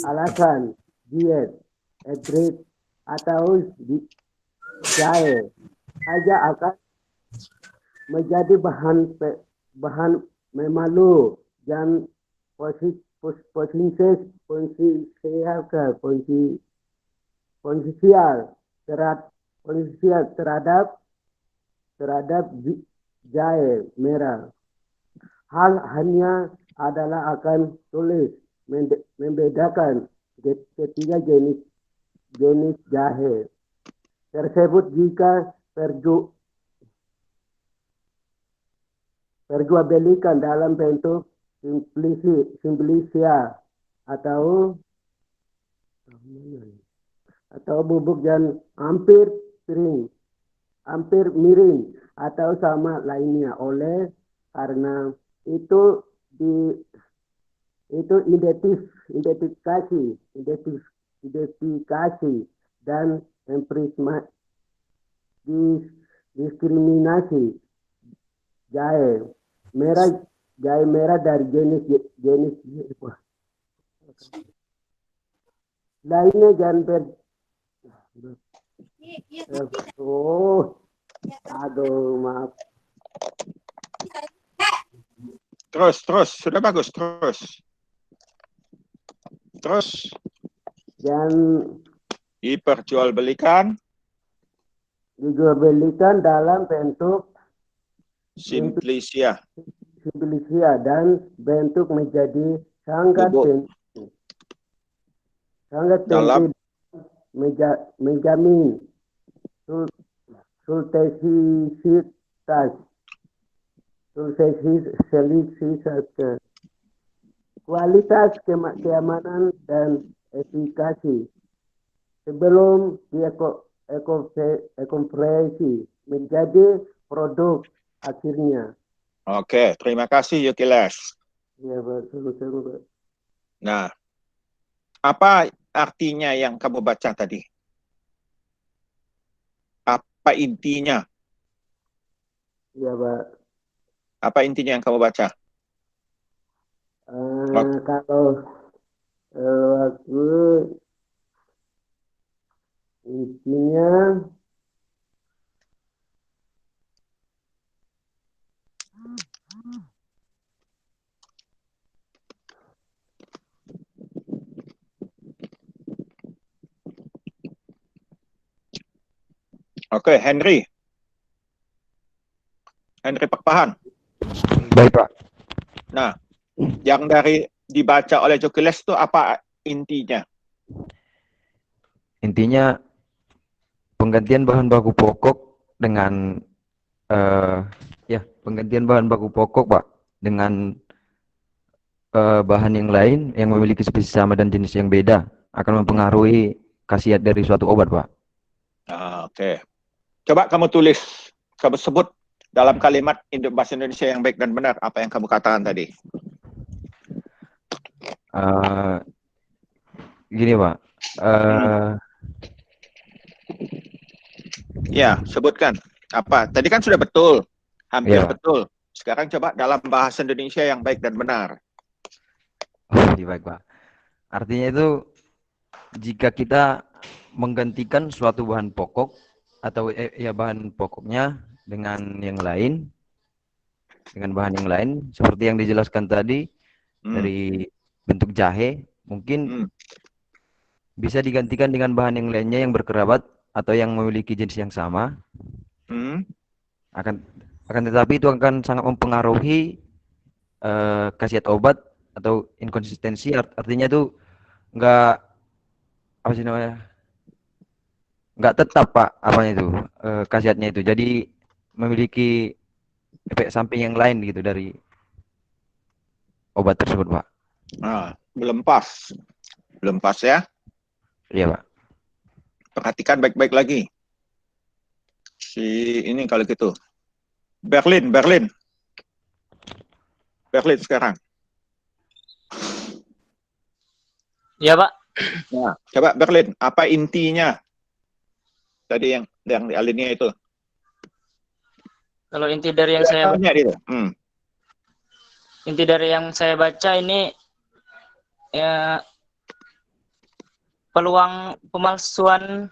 alasan diet empirik atau jahe saja akan menjadi bahan memalu dan potensial terhadap jahe merah. Hal hanya adalah akan sulit membedakan ketiga jenis jahe tersebut jika perjualbelikan dalam bentuk simplisia atau bubuk yang hampir miring atau sama lainnya oleh karena itu identifikasi dan diskriminasi jahe merah dari jenis lainnya dan maaf. Terus, sudah bagus, terus. Dan dijualbelikan dalam bentuk simplisia dan bentuk menjadi sangat dalam menjamin suksesivitas kualitas keamanan dan efikasi sebelum dikonversi menjadi produk akhirnya. Oke, terima kasih Yukiles. Ya, betul. Nah, apa artinya yang kamu baca tadi? Apa intinya? Ya, Pak. Apa intinya yang kamu baca? Kalau aku intinya Oke, Henry Pakpahan. Baik, Pak. Nah, yang dari dibaca oleh Jokiles itu apa intinya? Intinya penggantian bahan baku pokok dengan penggantian bahan baku pokok, Pak, dengan bahan yang lain yang memiliki spesies sama dan jenis yang beda akan mempengaruhi khasiat dari suatu obat, Pak. Oke. Coba kamu tulis, kamu sebut dalam kalimat bahasa Indonesia yang baik dan benar apa yang kamu katakan tadi. Gini, Pak. Ya, sebutkan. Apa? Tadi kan sudah betul. Hampir Iya, Pak. betul. Sekarang coba dalam bahasa Indonesia yang baik dan benar. Baik, Pak. Artinya itu jika kita menggantikan suatu bahan pokok atau bahan pokoknya dengan yang lain, dengan bahan yang lain seperti yang dijelaskan tadi dari bentuk jahe, mungkin bisa digantikan dengan bahan yang lainnya yang berkerabat atau yang memiliki jenis yang sama. Akan tetapi itu akan sangat mempengaruhi khasiat obat atau inkonsistensi. Artinya itu nggak tetap, Pak, apanya itu khasiatnya itu. Jadi memiliki efek samping yang lain gitu dari obat tersebut, Pak. Belum pas ya? Iya, Pak. Perhatikan baik-baik lagi. Ini kalau gitu. Berlin sekarang. Iya, Pak. Nah, coba Berlin, apa intinya? Tadi yang di alinea itu. Kalau inti dari yang saya inti dari yang saya baca ini ya, peluang pemalsuan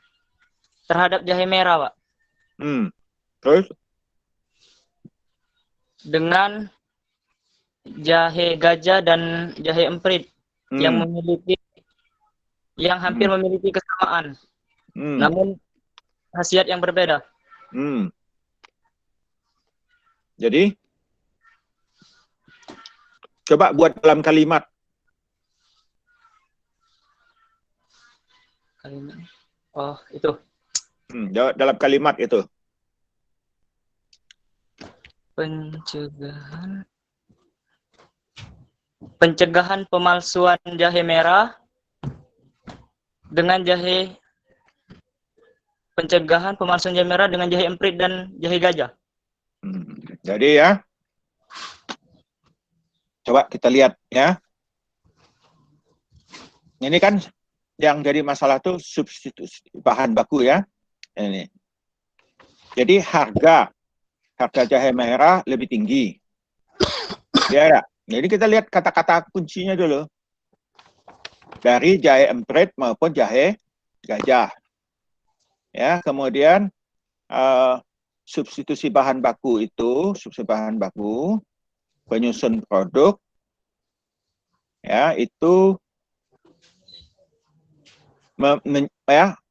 terhadap jahe merah, Pak. Terus? Dengan jahe gajah dan jahe emprit yang hampir memiliki kesamaan, namun khasiat yang berbeda. Jadi, coba buat dalam kalimat. Oh, itu. Dalam kalimat itu. Pencegahan pemalsuan jahe merah dengan pencegahan pemalsuan jahe merah dengan jahe emprit dan jahe gajah. Jadi ya, coba kita lihat ya. Ini kan yang jadi masalah tuh substitusi bahan baku ya. Ini. Jadi harga jahe merah lebih tinggi. Ya. Jadi kita lihat kata-kata kuncinya dulu. Dari jahe emprit maupun jahe gajah. Ya, kemudian substitusi bahan baku itu, penyusun produk, ya itu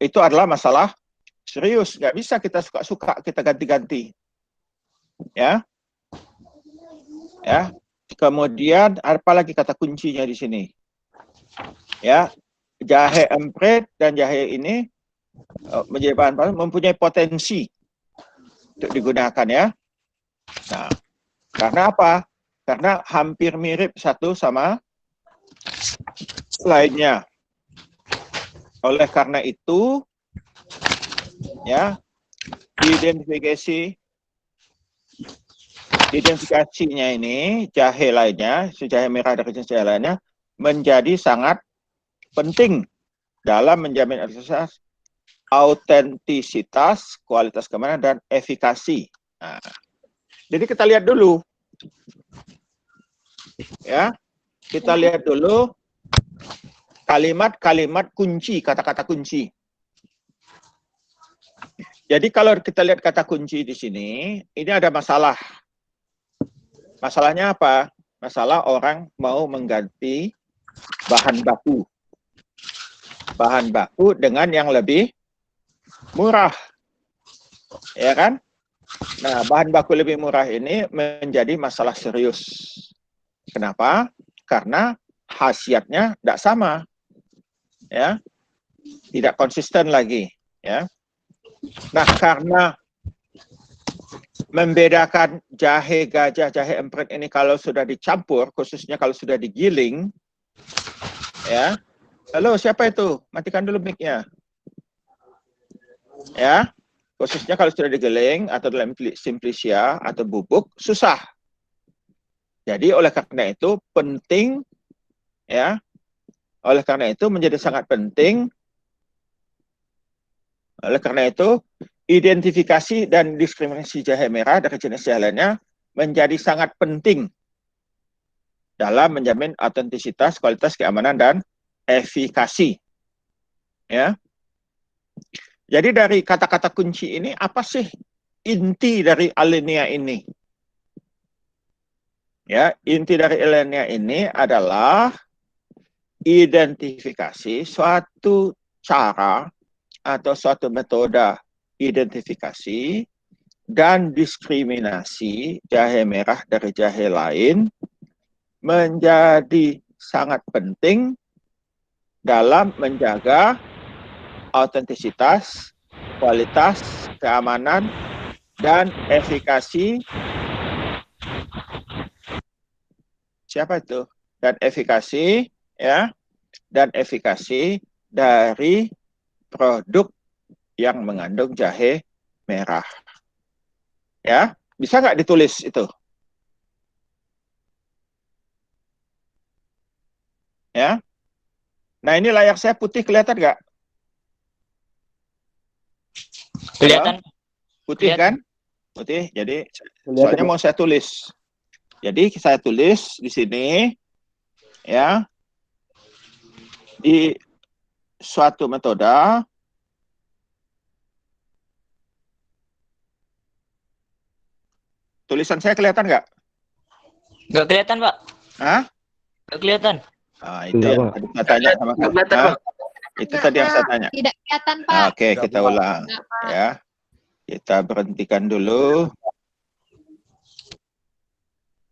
itu adalah masalah serius. Nggak bisa kita suka-suka kita ganti-ganti, ya. Kemudian apa lagi kata kuncinya di sini? Ya, jahe emprit dan jahe ini menjadi bahan baku mempunyai potensi untuk digunakan ya. Nah, karena apa? Karena hampir mirip satu sama lainnya. Oleh karena itu, ya, identifikasinya ini jahe lainnya, jahe merah dari jenis jahe lainnya menjadi sangat penting dalam menjamin autentisitas, kualitas keamanan, dan efikasi. Nah, jadi kita lihat dulu, ya, kita lihat dulu kalimat-kalimat kunci, kata-kata kunci. Jadi kalau kita lihat kata kunci di sini, ini ada masalah. Masalahnya apa? Masalah orang mau mengganti bahan baku. Bahan baku dengan yang lebih murah. Ya kan? Nah, bahan baku lebih murah ini menjadi masalah serius. Kenapa? Karena khasiatnya tidak sama, ya, tidak konsisten lagi, ya. Nah, karena membedakan jahe gajah, jahe emprit ini kalau sudah dicampur, khususnya kalau sudah digiling, ya. Halo, siapa itu? Matikan dulu mic-nya. Ya, khususnya kalau sudah digiling atau dalam simplicia atau bubuk, susah. Jadi oleh karena itu penting, ya, oleh karena itu menjadi sangat penting, oleh karena itu identifikasi dan diskriminasi jahe merah dari jenis jahe lainnya menjadi sangat penting dalam menjamin autentisitas, kualitas, keamanan, dan efikasi. Ya. Jadi dari kata-kata kunci ini, apa sih inti dari alinea ini? Ya, inti dari alinea ini adalah identifikasi suatu cara atau suatu metode identifikasi dan diskriminasi jahe merah dari jahe lain menjadi sangat penting dalam menjaga autentisitas, kualitas, keamanan, dan efikasi. Siapa itu? Dan efikasi, ya, dan efikasi dari produk yang mengandung jahe merah. Ya, bisa nggak ditulis itu? Ya. Nah, ini layar saya putih, kelihatan nggak? Kelihatan. Putih Kelihatan. kan? Putih. Jadi Kelihatan, soalnya Pak. mau saya tulis. Jadi saya tulis di sini, ya, di suatu metode. Tulisan saya kelihatan nggak? Nggak kelihatan, Pak. Hah? Nggak kelihatan. Nah, itu Enggak, yang Pak. tadi saya tanya sama Nggak kelihatan, Hah? Pak. Itu tadi yang saya tanya. Tidak kelihatan, Pak. Oke, kita ulang. Enggak, Pak. Ya, kita berhentikan dulu.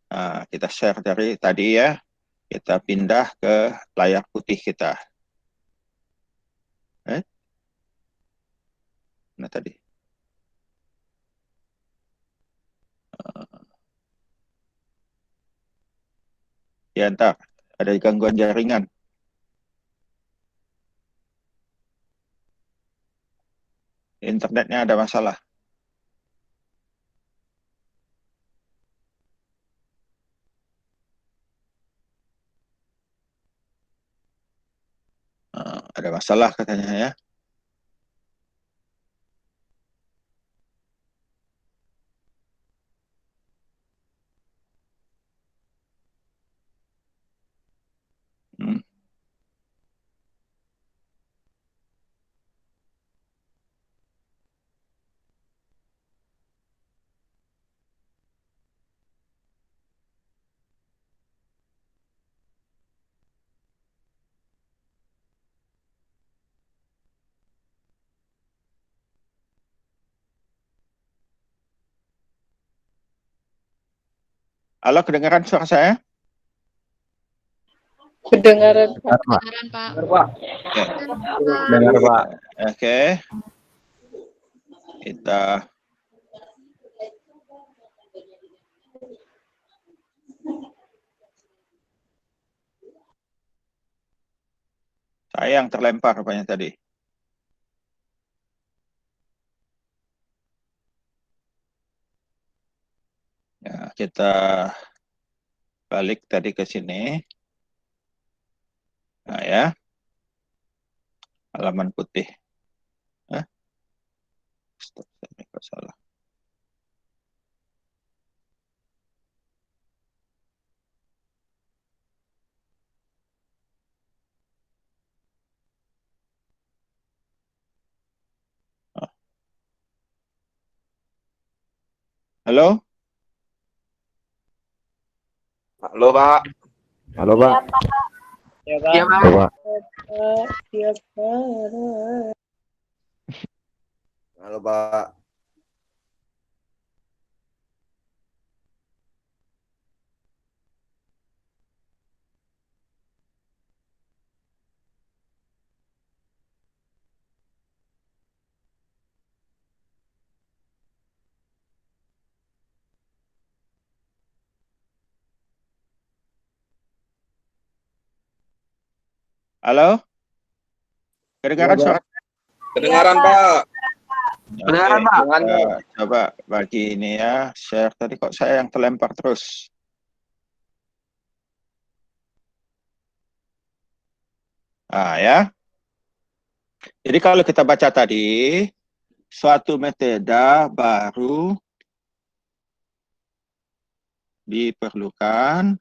Nah, kita share dari tadi ya. Kita pindah ke layar putih kita. Nah, tadi. Ya, entar ada gangguan jaringan. Internetnya ada masalah. Ada masalah katanya ya. Hmm. Halo, kedengaran suara saya? Kedengaran, Pak. Kedengaran, Pak. Oke. Dengar, Pak. Oke. Kita saya yang terlempar rupanya tadi. Ya, kita balik tadi ke sini. Nah, ya. Halaman putih. Stop, saya salah. Halo? Halo, Pak. Halo, Pak. Ya, Pak. Iya, Pak. Halo, Pak. Siap, Pak. Halo, Pak. Halo? Kedengaran Ya, Pak. suara? Kedengaran, Pak. Oke, Pak. coba bagi ini ya, share. Tadi kok saya yang terlempar terus. Ya. Jadi kalau kita baca tadi, suatu metode baru diperlukan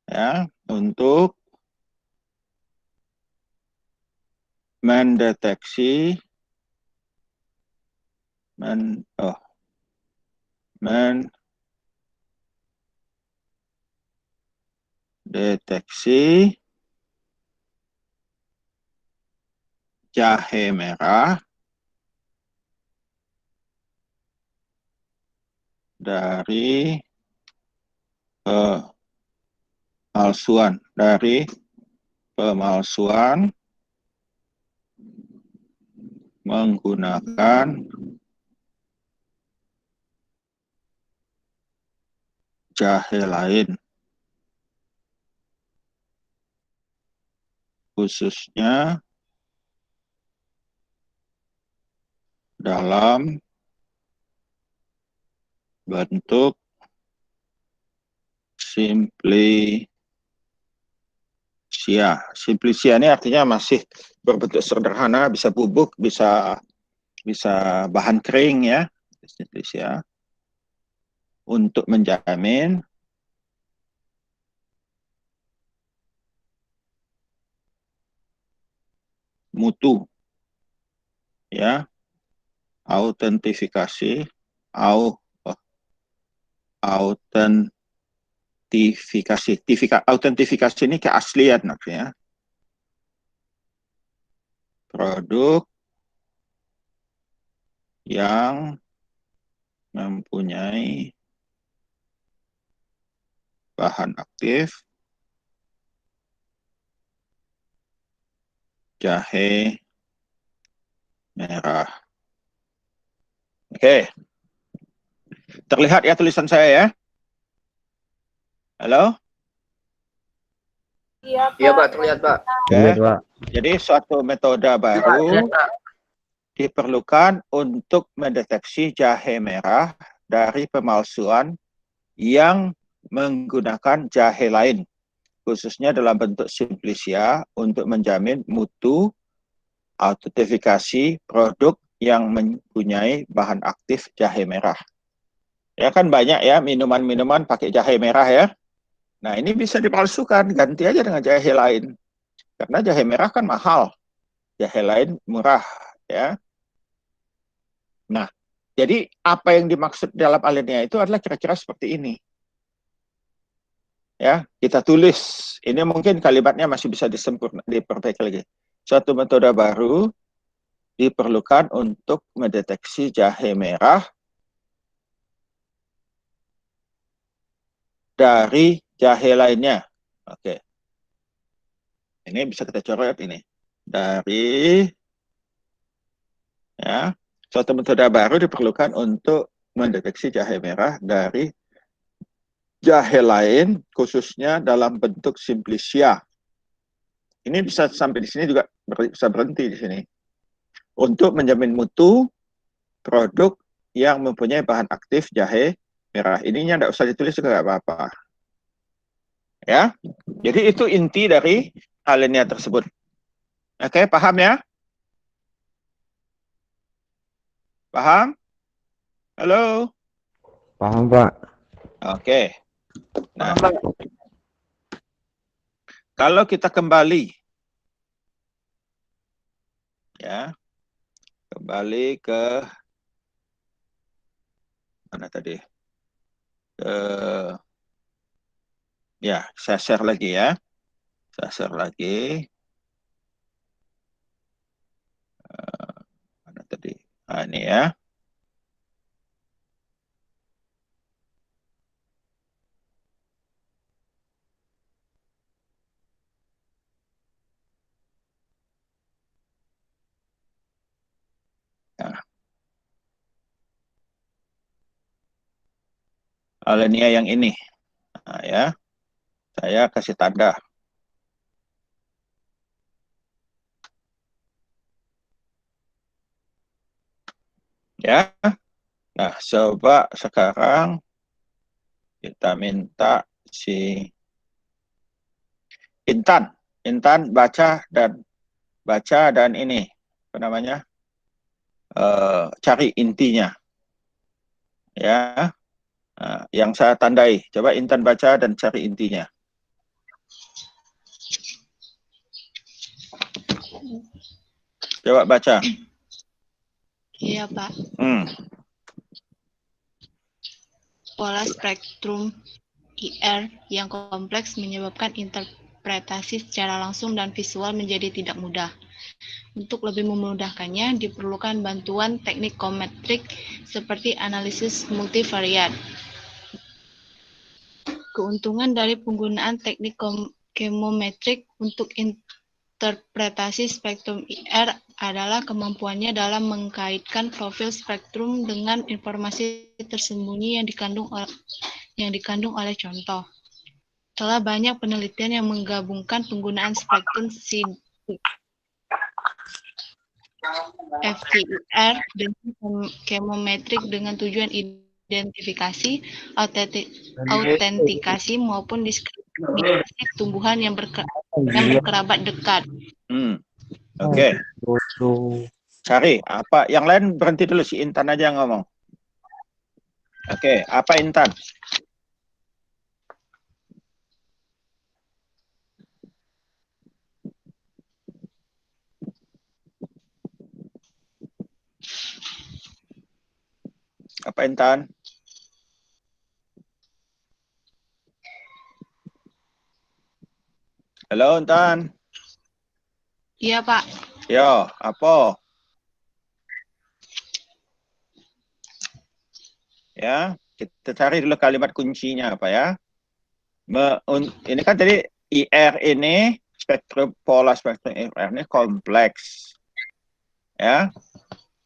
ya untuk mendeteksi mendeteksi jahe merah dari pemalsuan menggunakan jahe lain, khususnya dalam bentuk simplisia. Simplisia ini artinya masih berbentuk sederhana, bisa bubuk, bisa bahan kering ya. Simplisia untuk menjamin mutu ya, autentifikasi autentifikasi ini keaslian maksudnya produk yang mempunyai bahan aktif jahe merah. Oke. Terlihat ya tulisan saya ya? Halo? Iya, Pak, terlihat, Pak. Lihat, Pak. Jadi suatu metode baru diperlukan untuk mendeteksi jahe merah dari pemalsuan yang menggunakan jahe lain, khususnya dalam bentuk simplisia untuk menjamin mutu autentifikasi produk yang mempunyai bahan aktif jahe merah. Ya kan banyak ya minuman-minuman pakai jahe merah ya. Nah ini bisa dipalsukan, ganti aja dengan jahe lain. Karena jahe merah kan mahal, jahe lain murah ya. Nah, jadi apa yang dimaksud dalam alinea itu adalah kira-kira seperti ini. Ya, kita tulis. Ini mungkin kalimatnya masih bisa diperbaiki lagi. Suatu metode baru diperlukan untuk mendeteksi jahe merah dari jahe lainnya. Oke. Ini bisa kita coret ini. Dari ya, suatu metode baru diperlukan untuk mendeteksi jahe merah dari jahe lain, khususnya dalam bentuk simplisia. Ini bisa sampai di sini juga bisa berhenti di sini. Untuk menjamin mutu produk yang mempunyai bahan aktif jahe merah. Ininya tidak usah ditulis juga nggak apa-apa. Ya, jadi itu inti dari alinea tersebut. Oke, paham ya? Paham? Halo? Paham, Pak. Oke. Nah, kalau kita kembali ya, kembali ke mana tadi? Ya, saya share lagi ya. Saya share lagi. Mana tadi? Nah, ini ya. Nah, alinea yang ini. Nah, ya. Saya kasih tanda. Ya. Nah, coba sekarang kita minta si Intan baca dan ini apa namanya? Cari intinya. Ya. Nah, yang saya tandai. Coba Intan baca dan cari intinya. Coba baca. Iya, Pak. Pola spektrum IR yang kompleks menyebabkan interpretasi secara langsung dan visual menjadi tidak mudah. Untuk lebih memudahkannya, diperlukan bantuan teknik kometrik seperti analisis multivariat. Keuntungan dari penggunaan teknik kemometrik untuk interpretasi spektrum IR adalah kemampuannya dalam mengkaitkan profil spektrum dengan informasi tersembunyi yang dikandung oleh contoh. Telah banyak penelitian yang menggabungkan penggunaan spektrum FTIR dengan kemometrik dengan tujuan identifikasi, autentikasi maupun deskripsi tumbuhan yang berkerabat dekat. Oke. Cari apa? Yang lain berhenti dulu, si Intan aja yang ngomong. Oke, apa Intan? Apa Intan? Halo Intan. Iya, Pak. Yo, apa? Ya, kita cari dulu kalimat kuncinya apa ya. Ini kan tadi IR ini, pola spektrum IR ini kompleks. Ya,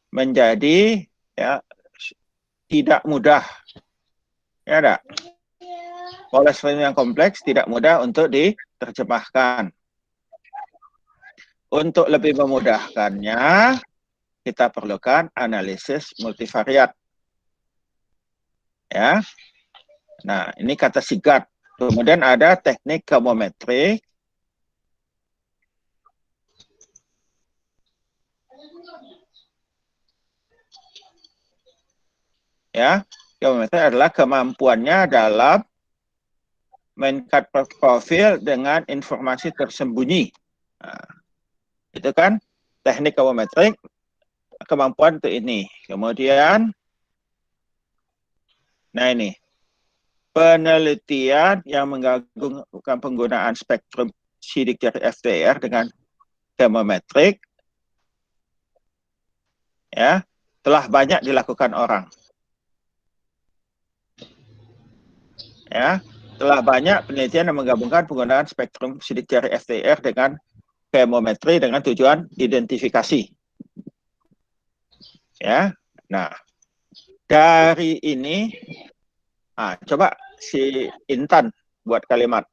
menjadi ya tidak mudah. Ya ada. Pola spektrum yang kompleks tidak mudah untuk diterjemahkan. Untuk lebih memudahkannya, kita perlukan analisis multivariat. Ya. Nah, ini kata sigat. Kemudian ada teknik kemometrik. Ya, kemometrik adalah kemampuannya dalam mengkat profil dengan informasi tersembunyi. Nah, itu kan teknik kemometrik, kemampuan untuk ini. Kemudian, nah ini, penelitian yang menggabungkan penggunaan spektrum sidik jari FTIR dengan kemometrik, ya, telah banyak dilakukan orang. Ya, telah banyak penelitian yang menggabungkan penggunaan spektrum sidik jari FTIR dengan kemometri dengan tujuan identifikasi. Ya, nah dari ini, coba si Intan buat kalimat.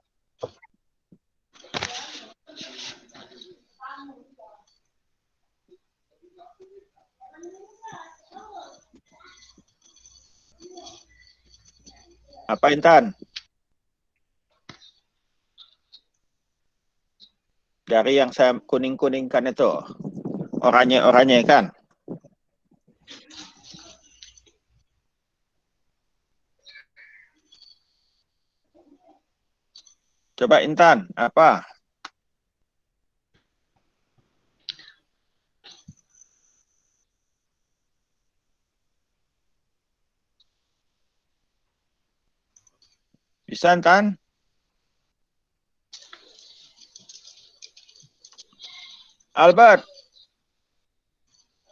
Apa Intan? Dari yang saya kuning-kuningkan itu, oranye-oranye kan? Coba Intan, apa? Bisa Intan? Albert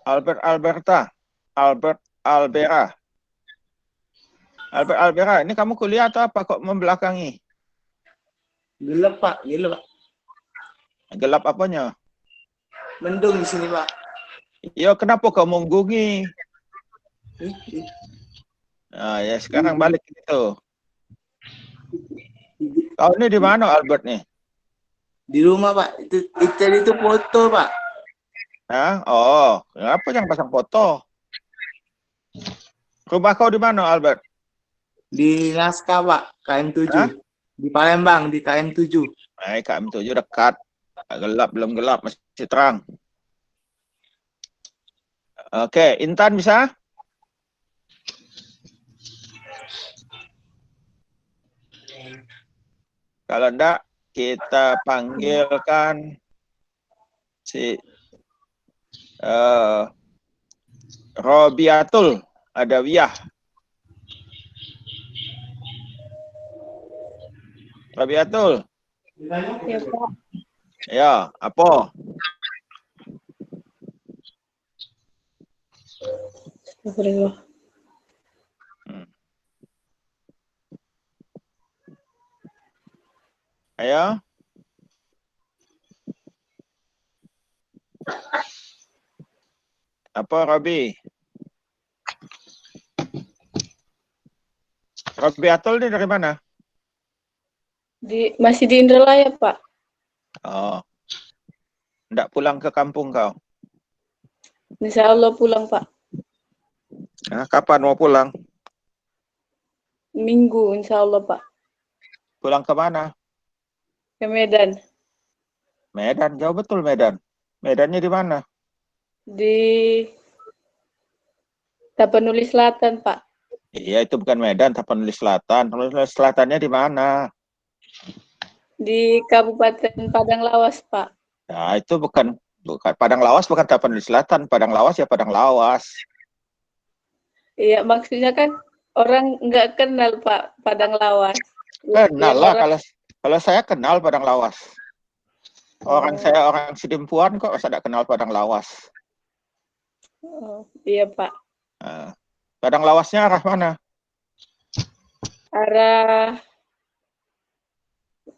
Albera. Albert Albera, ini kamu kuliah atau apa kok membelakangi? Gelap, Pak. Gelap, Pak. Gelap apanya? Mendung di sini, Pak. Yo, kenapa kau menggungi? Nah, ya sekarang balik gitu. Kau ini di mana Albert nih? Di rumah, Pak. Itu foto, Pak. Hah? Oh, kenapa jangan pasang foto? Rumah kau di mana, Albert? Di Naskah, Pak. KM7. Hah? Di Palembang, di KM7. KM7 dekat. Gelap, belum gelap, masih terang. Oke, Intan bisa? Kalau enggak, kita panggilkan si Robiatul Adawiyah. Robiatul. Ya, Pak. Ya, apa? Astagfirullah. Ayo. Apa, Robi? Robiatul ini dari mana? Masih di Indralaya, Pak. Oh. Enggak pulang ke kampung kau? Insya Allah pulang, Pak. Nah, kapan mau pulang? Minggu, insya Allah, Pak. Pulang ke mana? Ke Medan. Medan, jauh betul Medan. Medannya di mana? Di Tapanuli Selatan, Pak. Iya, itu bukan Medan, Tapanuli Selatan. Tapanuli Selatannya di mana? Di Kabupaten Padang Lawas, Pak. Nah, itu bukan Padang Lawas, bukan Tapanuli Selatan. Padang Lawas ya Padang Lawas. Iya, maksudnya kan orang nggak kenal, Pak, Padang Lawas. Kenal lah, Orang... kalau saya kenal Padang Lawas. Saya orang Sidimpuan kok, saya tidak kenal Padang Lawas. Oh, iya, Pak. Nah, Padang Lawasnya arah mana? Arah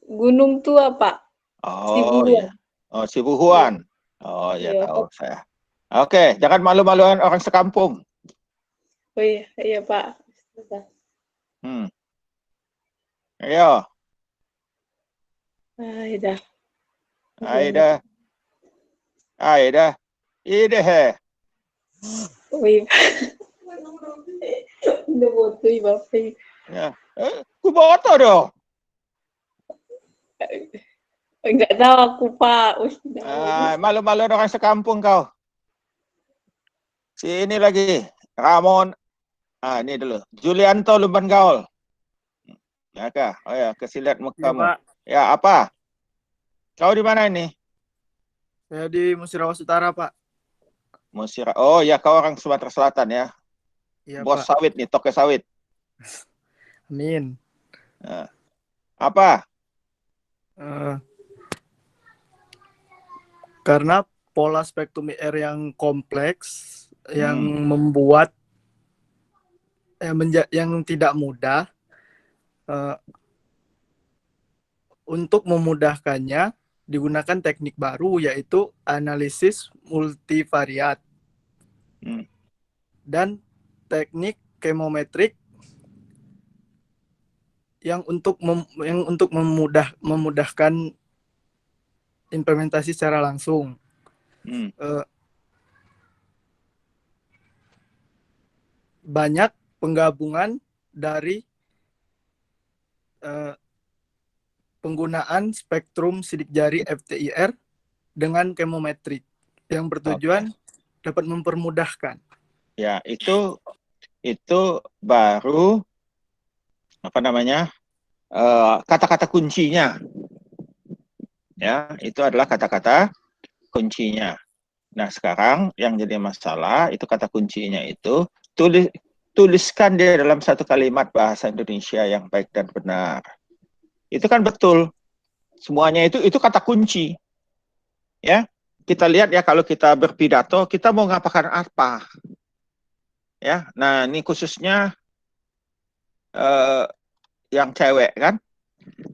Gunung Tua, Pak. Oh Sibuhuan. iya. Oh, Sibuhuan. Oh ya, Iya. tahu saya. Oke, jangan malu-maluan orang sekampung. Oh iya, iya, Pak. Ayo. Aida. Ide he. Wih. Udah botuh, Bapak. Ya. Ku boto dong. Enggak tahu aku, Pak. Malu-malu orang sekampung kau. Si ini lagi, Ramon. Ini dulu. Julianto Lumban Gaul. Ya kah? Oh ya, kasih lihat mukamu. Ya, apa? Kau di mana ini? Saya di Musirawas Utara, Pak. Oh ya, kau orang Sumatera Selatan ya. Iya, Bos Pak. sawit nih, toke sawit. Amin. Nah, apa? Karena pola spektrum IR yang kompleks, yang membuat yang tidak mudah, untuk memudahkannya digunakan teknik baru, yaitu analisis multivariat dan teknik kemometrik yang untuk memudahkan implementasi secara langsung. Banyak penggabungan dari penggunaan spektrum sidik jari FTIR dengan kemometrik yang bertujuan dapat mempermudahkan. Ya, itu baru apa namanya? Kata-kata kuncinya. Ya, itu adalah kata-kata kuncinya. Nah, sekarang yang jadi masalah itu kata kuncinya itu tuliskan dia dalam satu kalimat bahasa Indonesia yang baik dan benar. Itu kan betul. Semuanya itu kata kunci. Ya, kita lihat ya kalau kita berpidato, kita mau ngapakan apa? Ya, nah ini khususnya yang cewek kan.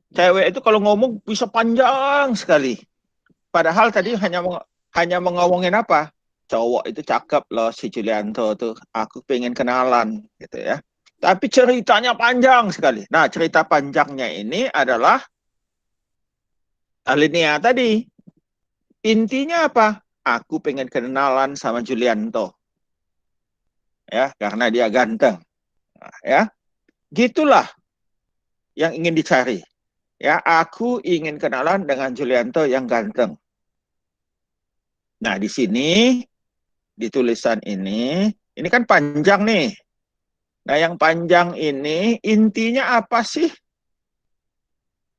Cewek itu kalau ngomong bisa panjang sekali. Padahal tadi hanya ngomongin apa? Cowok itu cakep loh si Julianto tuh. Aku pengen kenalan gitu ya. Tapi ceritanya panjang sekali. Nah, cerita panjangnya ini adalah alinea tadi. Intinya apa? Aku pengen kenalan sama Julianto. Ya, karena dia ganteng. Nah, ya, gitulah yang ingin dicari. Ya, aku ingin kenalan dengan Julianto yang ganteng. Nah, di sini, di tulisan ini kan panjang nih. Nah, yang panjang ini intinya apa sih?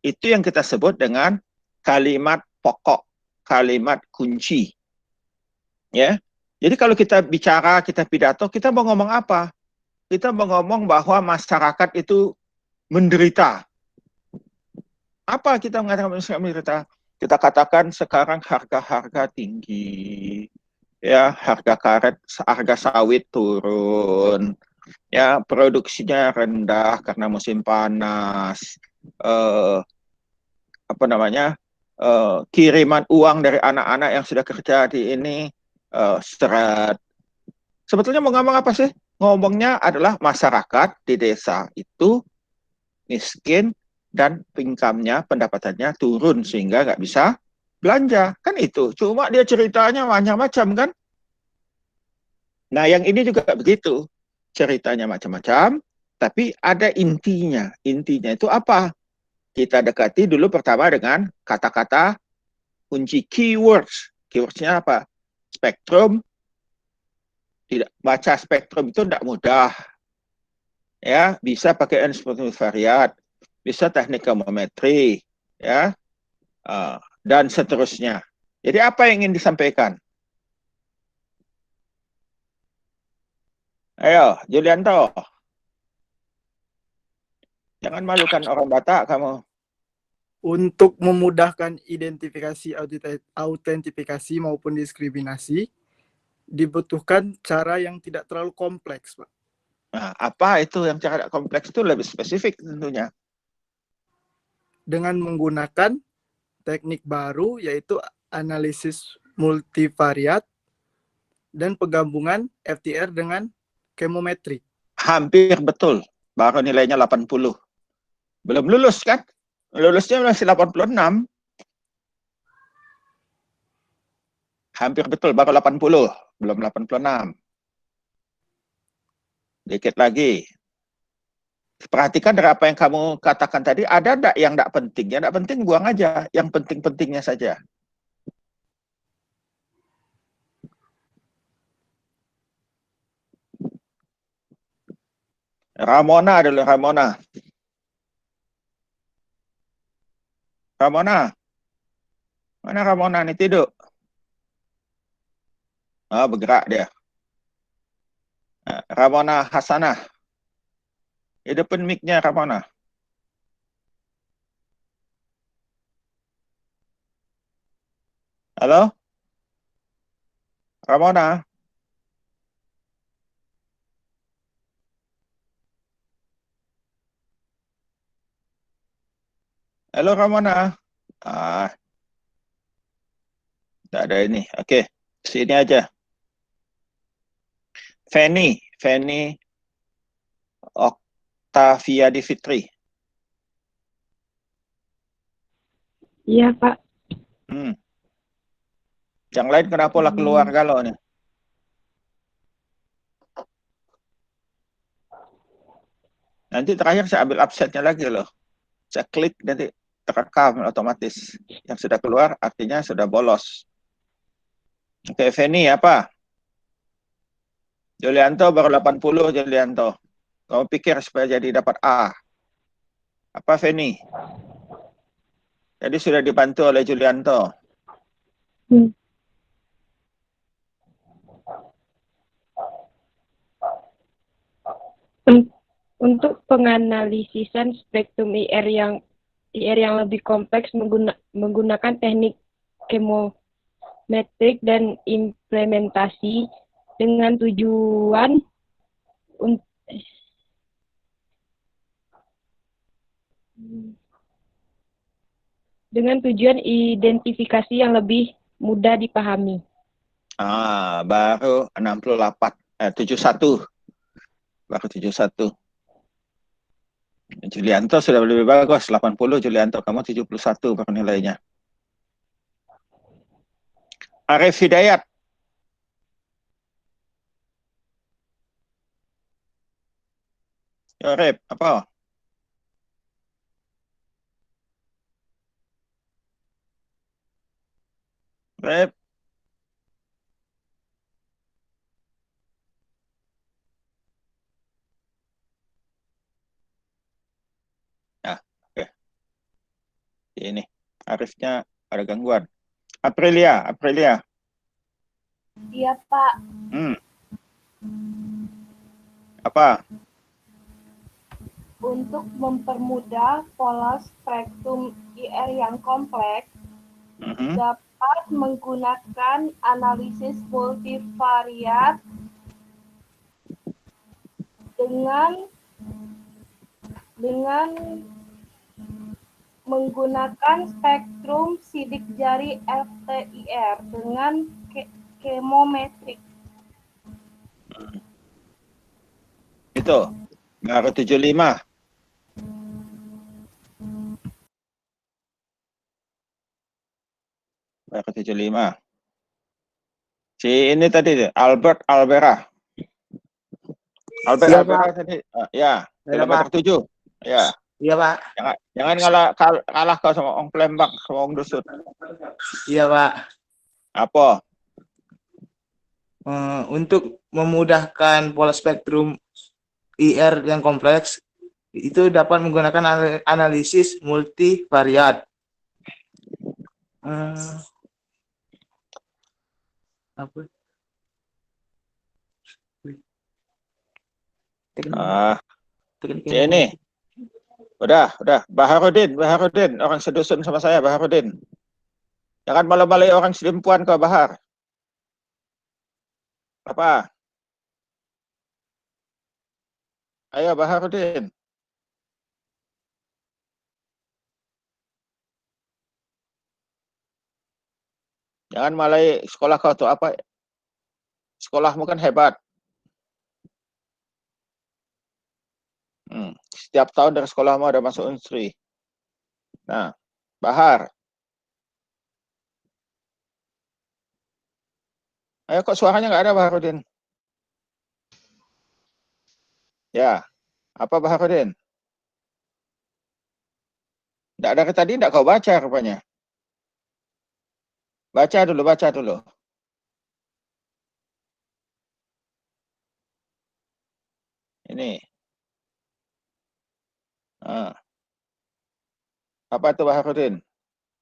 Itu yang kita sebut dengan kalimat pokok, kalimat kunci. Ya. Jadi kalau kita bicara, kita pidato, kita mau ngomong apa? Kita mau ngomong bahwa masyarakat itu menderita. Apa kita mengatakan masyarakat menderita? Kita katakan sekarang harga-harga tinggi. Ya, harga karet, harga sawit turun. Ya, produksinya rendah karena musim panas. Apa namanya? Kiriman uang dari anak-anak yang sudah kerja di ini seret. Sebetulnya mau ngomong apa sih? Ngomongnya adalah masyarakat di desa itu miskin dan income-nya, pendapatannya turun sehingga nggak bisa belanja. Kan itu. Cuma dia ceritanya macam-macam kan? Nah, yang ini juga begitu. Ceritanya macam-macam, tapi ada intinya. Intinya itu apa? Kita dekati dulu pertama dengan kata-kata kunci keywords. Keywords-nya apa? Spektrum. Tidak baca spektrum itu tidak mudah. Ya, bisa pakai spektrum variat, bisa teknik kemometri, ya, dan seterusnya. Jadi apa yang ingin disampaikan? Ayo, Julianto. Jangan malukan orang Batak kamu. Untuk memudahkan identifikasi, autentifikasi maupun diskriminasi, dibutuhkan cara yang tidak terlalu kompleks, Pak. Nah, apa itu yang cara kompleks itu lebih spesifik tentunya. Dengan menggunakan teknik baru yaitu analisis multivariat dan penggabungan FTR dengan chemometry. Hampir betul. Baru nilainya 80. Belum lulus kan? Lulusnya masih 86. Hampir betul, baru 80. Belum 86. Dikit lagi. Perhatikan dari apa yang kamu katakan tadi, ada enggak yang enggak penting? Yang enggak penting buang aja, yang penting-pentingnya saja. Ramona dulu, Ramona. Ramona. Mana Ramona nih tidur? Oh, bergerak dia. Ramona Hasanah. Hidupin mic-nya Ramona. Halo? Ramona? Halo Ramona? Tidak ada ini. Oke, sini aja. Feni Octavia Fitri. Iya, Pak. Yang lain kenapa lah keluar galau nih? Nanti terakhir saya ambil absennya lagi loh. Saya klik nanti terekam otomatis. Yang sudah keluar artinya sudah bolos. Oke, Feni apa? Julianto baru 80, Julianto. Kamu pikir supaya jadi dapat A? Apa, Feni? Jadi sudah dibantu oleh Julianto. Untuk penganalisisan spektrum IR yang lebih kompleks menggunakan teknik chemometrik dan implementasi dengan tujuan identifikasi yang lebih mudah dipahami. Baru 71. Baru 71. Julianto sudah lebih bagus, 80 Julianto, kamu 71 baru nilainya. Arif Hidayat. Ya, Rep, apa? Rep, ya, oke. Ini, Arifnya ada gangguan. Aprilia, Aprilia. Iya, Pak. Apa? Untuk mempermudah pola spektrum IR yang kompleks, dapat menggunakan analisis multivariat dengan menggunakan spektrum sidik jari FTIR dengan chemometrik. Itu, Baharu 75. Baharu 75. Si ini tadi, Albert Albera. Albert Iya, Albera Pak. tadi, ya, Iya, kilometer Pak. 7. Ya. Iya, Pak. Jangan kalah kau sama orang Palembang, sama orang Dusut. Iya, Pak. Apa? Untuk memudahkan pola spektrum IR yang kompleks, itu dapat menggunakan analisis multivariat. Apa? Ini. Udah. Baharudin, orang sedusun sama saya, Baharudin. Jangan malu-malu orang selimpuan kau, Bahar. Apa? Ayo, Baharudin. Jangan malai sekolah kau tuh apa? Sekolahmu kan hebat. Setiap tahun dari sekolahmu ada masuk Unsri. Nah, Bahar. Ayo, kok suaranya nggak ada, Baharudin? Ya, apa Baharudin? Nggak dari tadi nggak kau baca rupanya. Baca dulu. Ini. Apa itu Baharudin?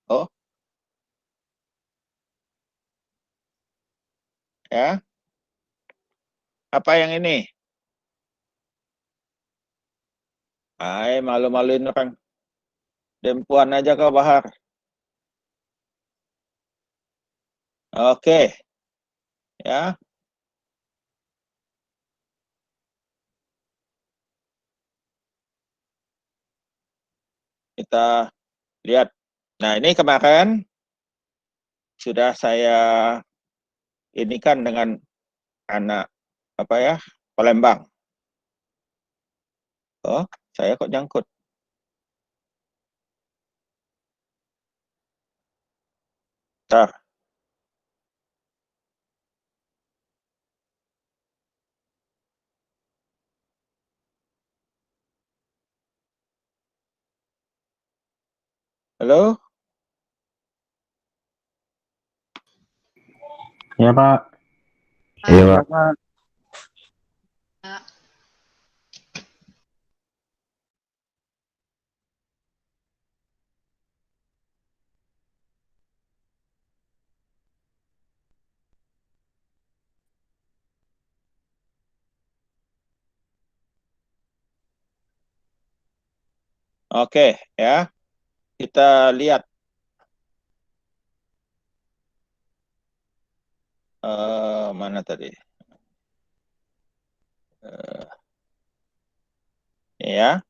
Oh. Ya. Apa yang ini? Malu-maluin orang. Dempuan aja kau, Bahar. Oke. Ya. Kita lihat. Nah, ini kemarin sudah saya inikan dengan anak Palembang. Oh, saya kok nyangkut. Bentar. Halo? Ya, Pak. Iya, Pak. Oke, ya. Kita lihat. Mana tadi? Ya.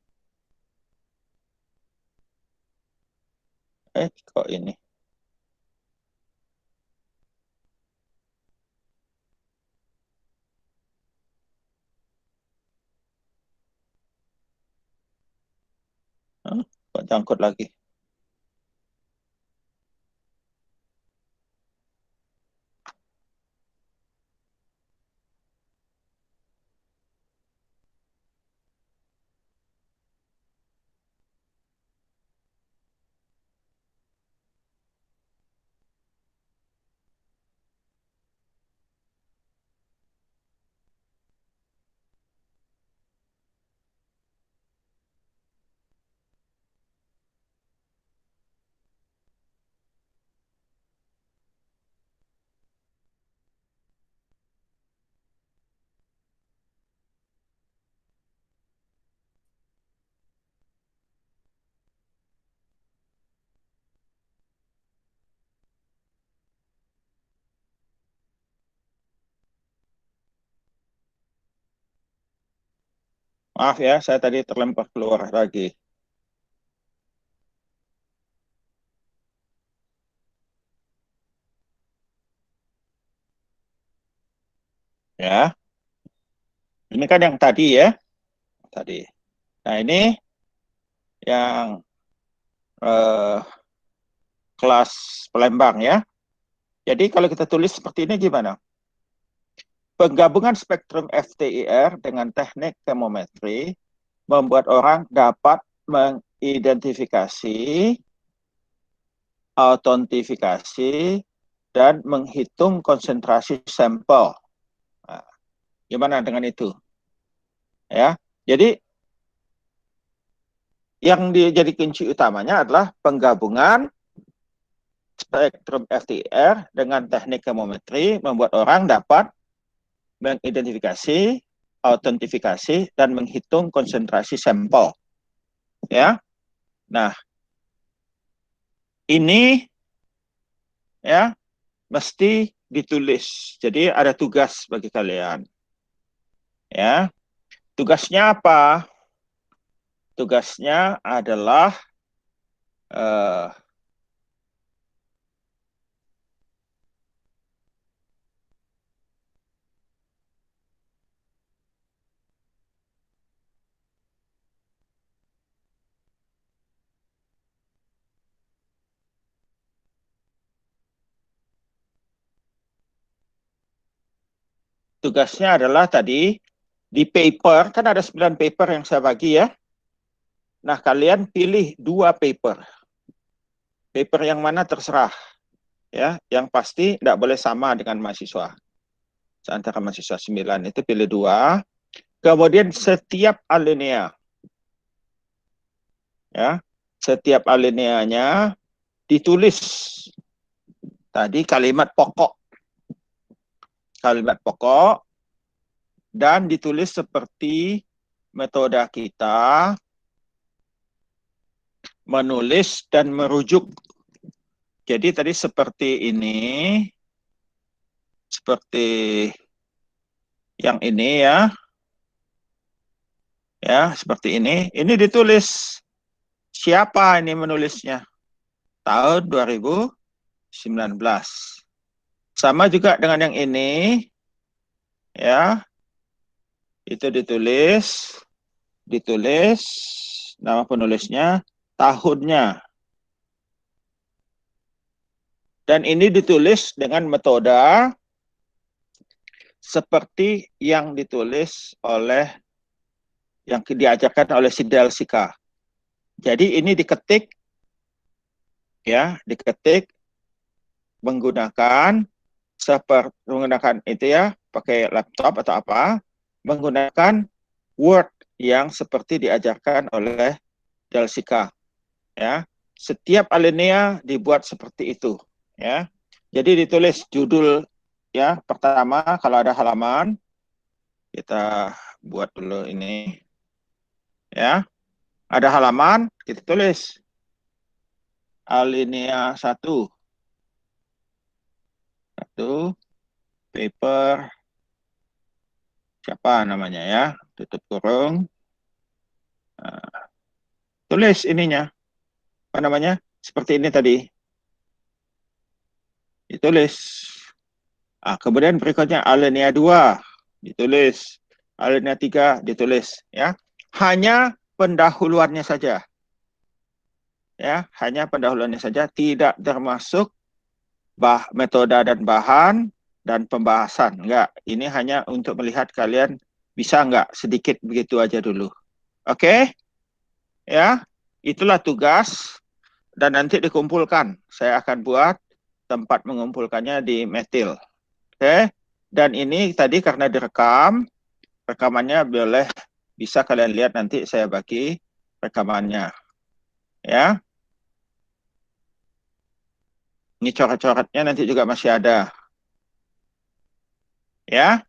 Kok ini? Kok jangkut lagi? Maaf ya, saya tadi terlempar keluar lagi. Ya, ini kan yang tadi ya, tadi. Nah ini yang kelas Palembang ya. Jadi kalau kita tulis seperti ini gimana? Penggabungan spektrum FTIR dengan teknik termometri membuat orang dapat mengidentifikasi, autentifikasi, dan menghitung konsentrasi sampel. Nah, gimana dengan itu? Ya, jadi yang jadi kunci utamanya adalah penggabungan spektrum FTIR dengan teknik termometri membuat orang dapat mengidentifikasi, autentifikasi, dan menghitung konsentrasi sampel. Ya, nah ini ya mesti ditulis. Jadi ada tugas bagi kalian. Ya, tugasnya apa? Tugasnya adalah tugasnya adalah tadi di paper, kan ada 9 paper yang saya bagi ya. Nah, kalian pilih 2 paper. Paper yang mana terserah. Ya, yang pasti tidak boleh sama dengan mahasiswa. Antara mahasiswa 9 itu pilih 2. Kemudian setiap alinea. Ya, setiap alineanya ditulis tadi kalimat pokok. Kalimat pokok dan ditulis seperti metode kita menulis dan merujuk. Jadi tadi seperti ini, seperti yang ini ya. Ya, seperti ini. Ini ditulis. Siapa ini menulisnya? Tahun 2019. Sama juga dengan yang ini. Ya. Itu ditulis nama penulisnya, tahunnya. Dan ini ditulis dengan metode seperti yang ditulis oleh yang diajarkan oleh si Delsika. Jadi ini diketik ya, diketik menggunakan itu ya, pakai laptop atau apa, menggunakan Word yang seperti diajarkan oleh Delsika. Ya, setiap alinea dibuat seperti itu. Ya, jadi ditulis judul ya pertama kalau ada halaman kita buat dulu ini. Ya, ada halaman kita tulis alinea 1. Paper siapa namanya ya, tutup kurung. Nah, tulis ininya apa namanya seperti ini tadi ditulis. Kemudian berikutnya alinea 2 ditulis, alinea 3 ditulis ya. Hanya pendahuluannya saja. Ya, hanya pendahuluannya saja, tidak termasuk metode dan bahan dan pembahasan. Enggak, ini hanya untuk melihat kalian bisa enggak sedikit begitu aja dulu. Oke? Ya, itulah tugas dan nanti dikumpulkan. Saya akan buat tempat mengumpulkannya di Metil. Oke? Dan ini tadi karena direkam, rekamannya boleh bisa kalian lihat nanti saya bagi rekamannya. Ya. Ini coret-coretnya nanti juga masih ada. Ya.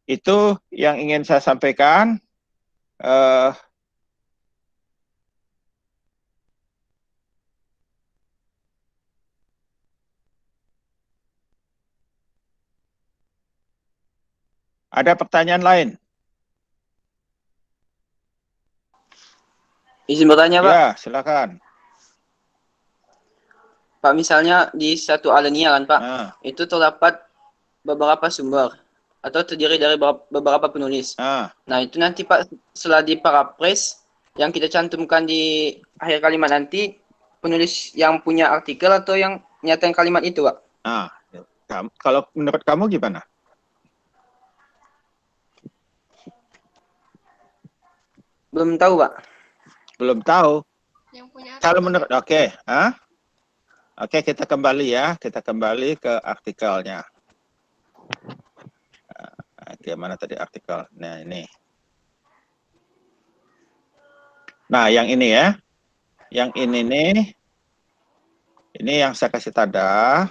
Itu yang ingin saya sampaikan. Ada pertanyaan lain? Izin bertanya, Pak. Ya, silakan. Pak, misalnya di satu alinea kan, Pak, Nah. itu terdapat beberapa sumber atau terdiri dari beberapa penulis. Nah, itu nanti Pak, setelah di paraphrase yang kita cantumkan di akhir kalimat nanti, penulis yang punya artikel atau yang nyatain kalimat itu, Pak? Nah, kalau menurut kamu gimana? Belum tahu, Pak. Belum tahu. Kalau menurut, oke. Oke, kita kembali ya. Kita kembali ke artikelnya. Oke, mana tadi artikel? Nah, ini. Nah, yang ini ya. Yang ini nih. Ini yang saya kasih tanda.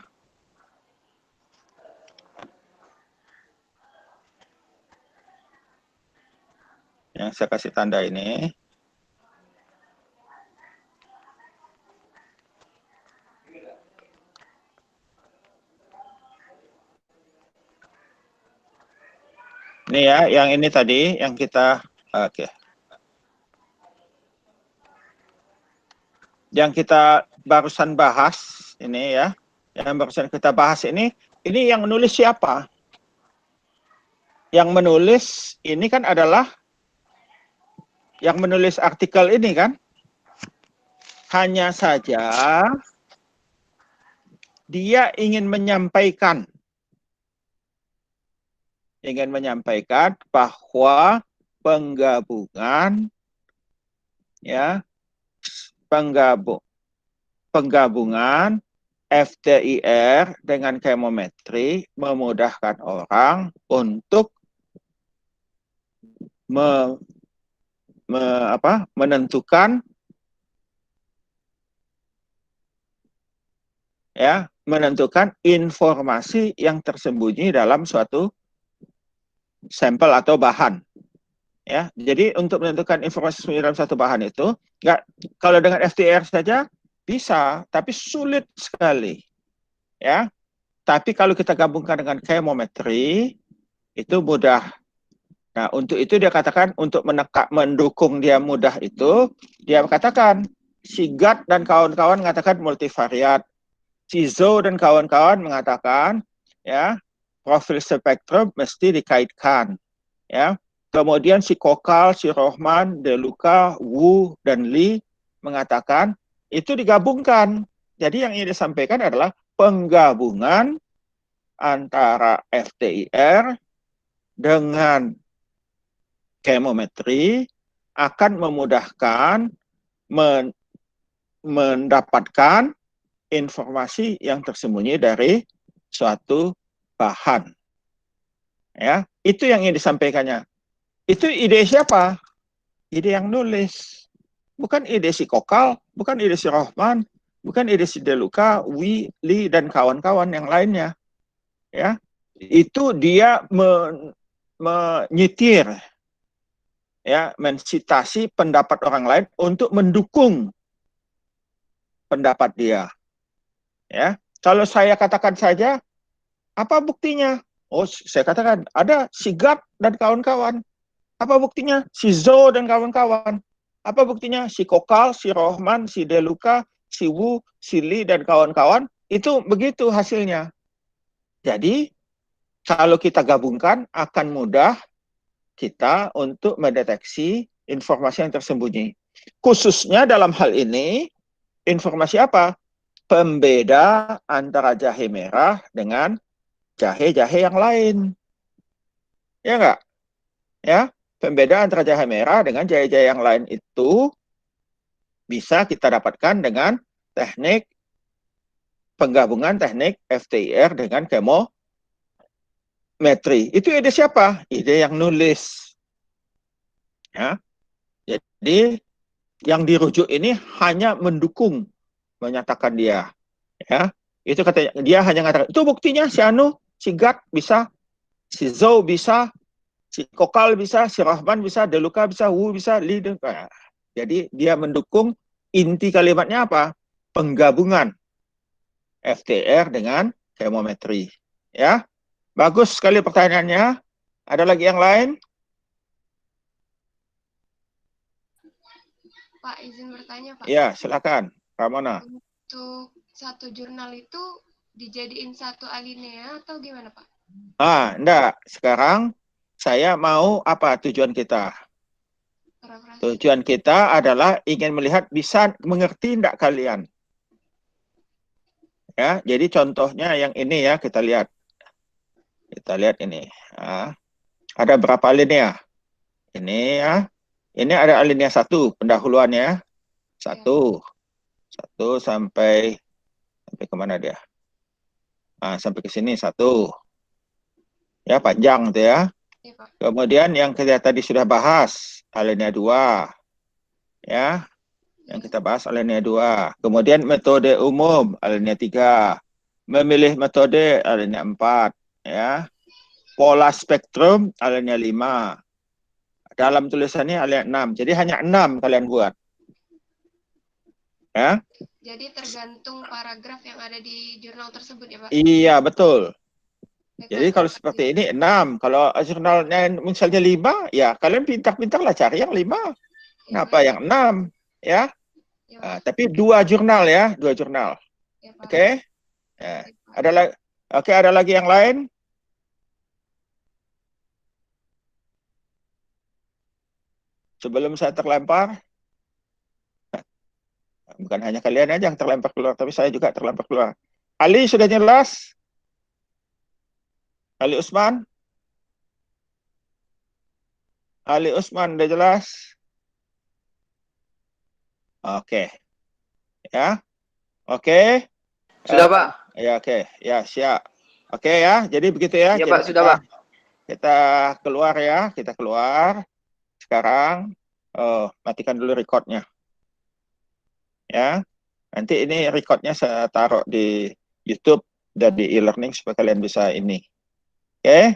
Yang saya kasih tanda ini. Ini ya, yang ini tadi, yang kita, oke. Yang kita barusan bahas, ini ya, yang barusan kita bahas ini yang menulis siapa? Yang menulis ini kan adalah, yang menulis artikel ini kan, hanya saja dia ingin menyampaikan bahwa penggabungan ya, penggabungan FTIR dengan chemometry memudahkan orang untuk menentukan ya, menentukan informasi yang tersembunyi dalam suatu sampel atau bahan. Ya, jadi untuk menentukan informasi dalam satu bahan itu, kalau dengan FTIR saja bisa, tapi sulit sekali. Ya, tapi kalau kita gabungkan dengan chemometry itu mudah. Nah, untuk itu dia katakan untuk mendukung dia mudah itu, dia katakan Sigat dan kawan-kawan mengatakan multivariat, Cizo dan kawan-kawan mengatakan ya profil spektrum mesti dikaitkan. Ya. Kemudian si Kokal, si Rohman, De Luca, Wu, dan Li mengatakan itu digabungkan. Jadi yang ini disampaikan adalah penggabungan antara FTIR dengan chemometry akan memudahkan mendapatkan informasi yang tersembunyi dari suatu bahan. Ya, itu yang ingin disampaikannya. Itu ide siapa? Ide yang nulis. Bukan ide si Kokal, bukan ide si Rohman, bukan ide si De Luca, Wi, Li, dan kawan-kawan yang lainnya. Ya, itu dia menyitir, ya, mensitasi pendapat orang lain untuk mendukung pendapat dia. Ya, kalau saya katakan saja, apa buktinya? Oh, saya katakan ada Sigat dan kawan-kawan. Apa buktinya? Si Zo dan kawan-kawan. Apa buktinya? Si Kokal, si Rohman, si De Luca, si Wu, si Li, dan kawan-kawan. Itu begitu hasilnya. Jadi, kalau kita gabungkan, akan mudah kita untuk mendeteksi informasi yang tersembunyi. Khususnya dalam hal ini, informasi apa? Pembeda antara jahe merah dengan jahe-jahe yang lain. Ya enggak? Ya, pembeda antara jahe merah dengan jahe-jahe yang lain itu bisa kita dapatkan dengan teknik penggabungan teknik FTIR dengan chemometry. Itu ide siapa? Ide yang nulis. Ya. Jadi yang dirujuk ini hanya mendukung, menyatakan dia. Ya. Itu katanya, dia hanya mengatakan, itu buktinya si Anu, si Gat bisa, si Zhou bisa, si Kokal bisa, si Rahman bisa, De Luca bisa, Wu bisa, Li. Jadi dia mendukung, inti kalimatnya apa? Penggabungan FTIR dengan chemometry. Ya, bagus sekali pertanyaannya. Ada lagi yang lain? Pak, izin bertanya, Pak. Iya, silakan, Ramona. Untuk satu jurnal itu dijadiin satu alinea atau gimana, Pak? Enggak. Sekarang saya mau apa tujuan kita? Tujuan kita adalah ingin melihat bisa mengerti enggak kalian. Ya, jadi contohnya yang ini ya, kita lihat. Kita lihat ini. Ada berapa alinea? Ini ya. Ini ada alinea 1, pendahuluannya. 1 sampai kemana dia? Sampai ke sini 1. Ya, panjang tuh ya. Kemudian yang kita tadi sudah bahas, alinea 2. Ya. Yang kita bahas alinea 2. Kemudian metode umum, alinea 3. Memilih metode, alinea 4. Ya. Pola spektrum, alinea 5. Dalam tulisannya alinea 6. Jadi hanya 6 kalian buat. Ya. Jadi tergantung paragraf yang ada di jurnal tersebut ya, Pak? Iya, betul. Jadi kalau seperti ini 6. Kalau jurnalnya misalnya 5, ya kalian pintar-pintarlah cari yang 5. Kenapa yang 6? Ya. Tapi 2 jurnal ya, 2 jurnal. Oke. Ya. Ada lagi yang lain? Sebelum saya terlempar, bukan hanya kalian aja yang terlempar keluar, tapi saya juga terlempar keluar. Ali sudah jelas? Ali Usman? Ali Usman sudah jelas? Oke. Ya. Oke. Sudah, Pak. Ya, oke. Ya, siap. Oke ya, jadi begitu ya. Iya, Jadi Pak, sudah, Pak. Kita keluar ya, kita keluar. Sekarang matikan dulu recordnya. Ya. Nanti ini recordnya saya taruh di YouTube dan di e-learning supaya kalian bisa ini. Oke.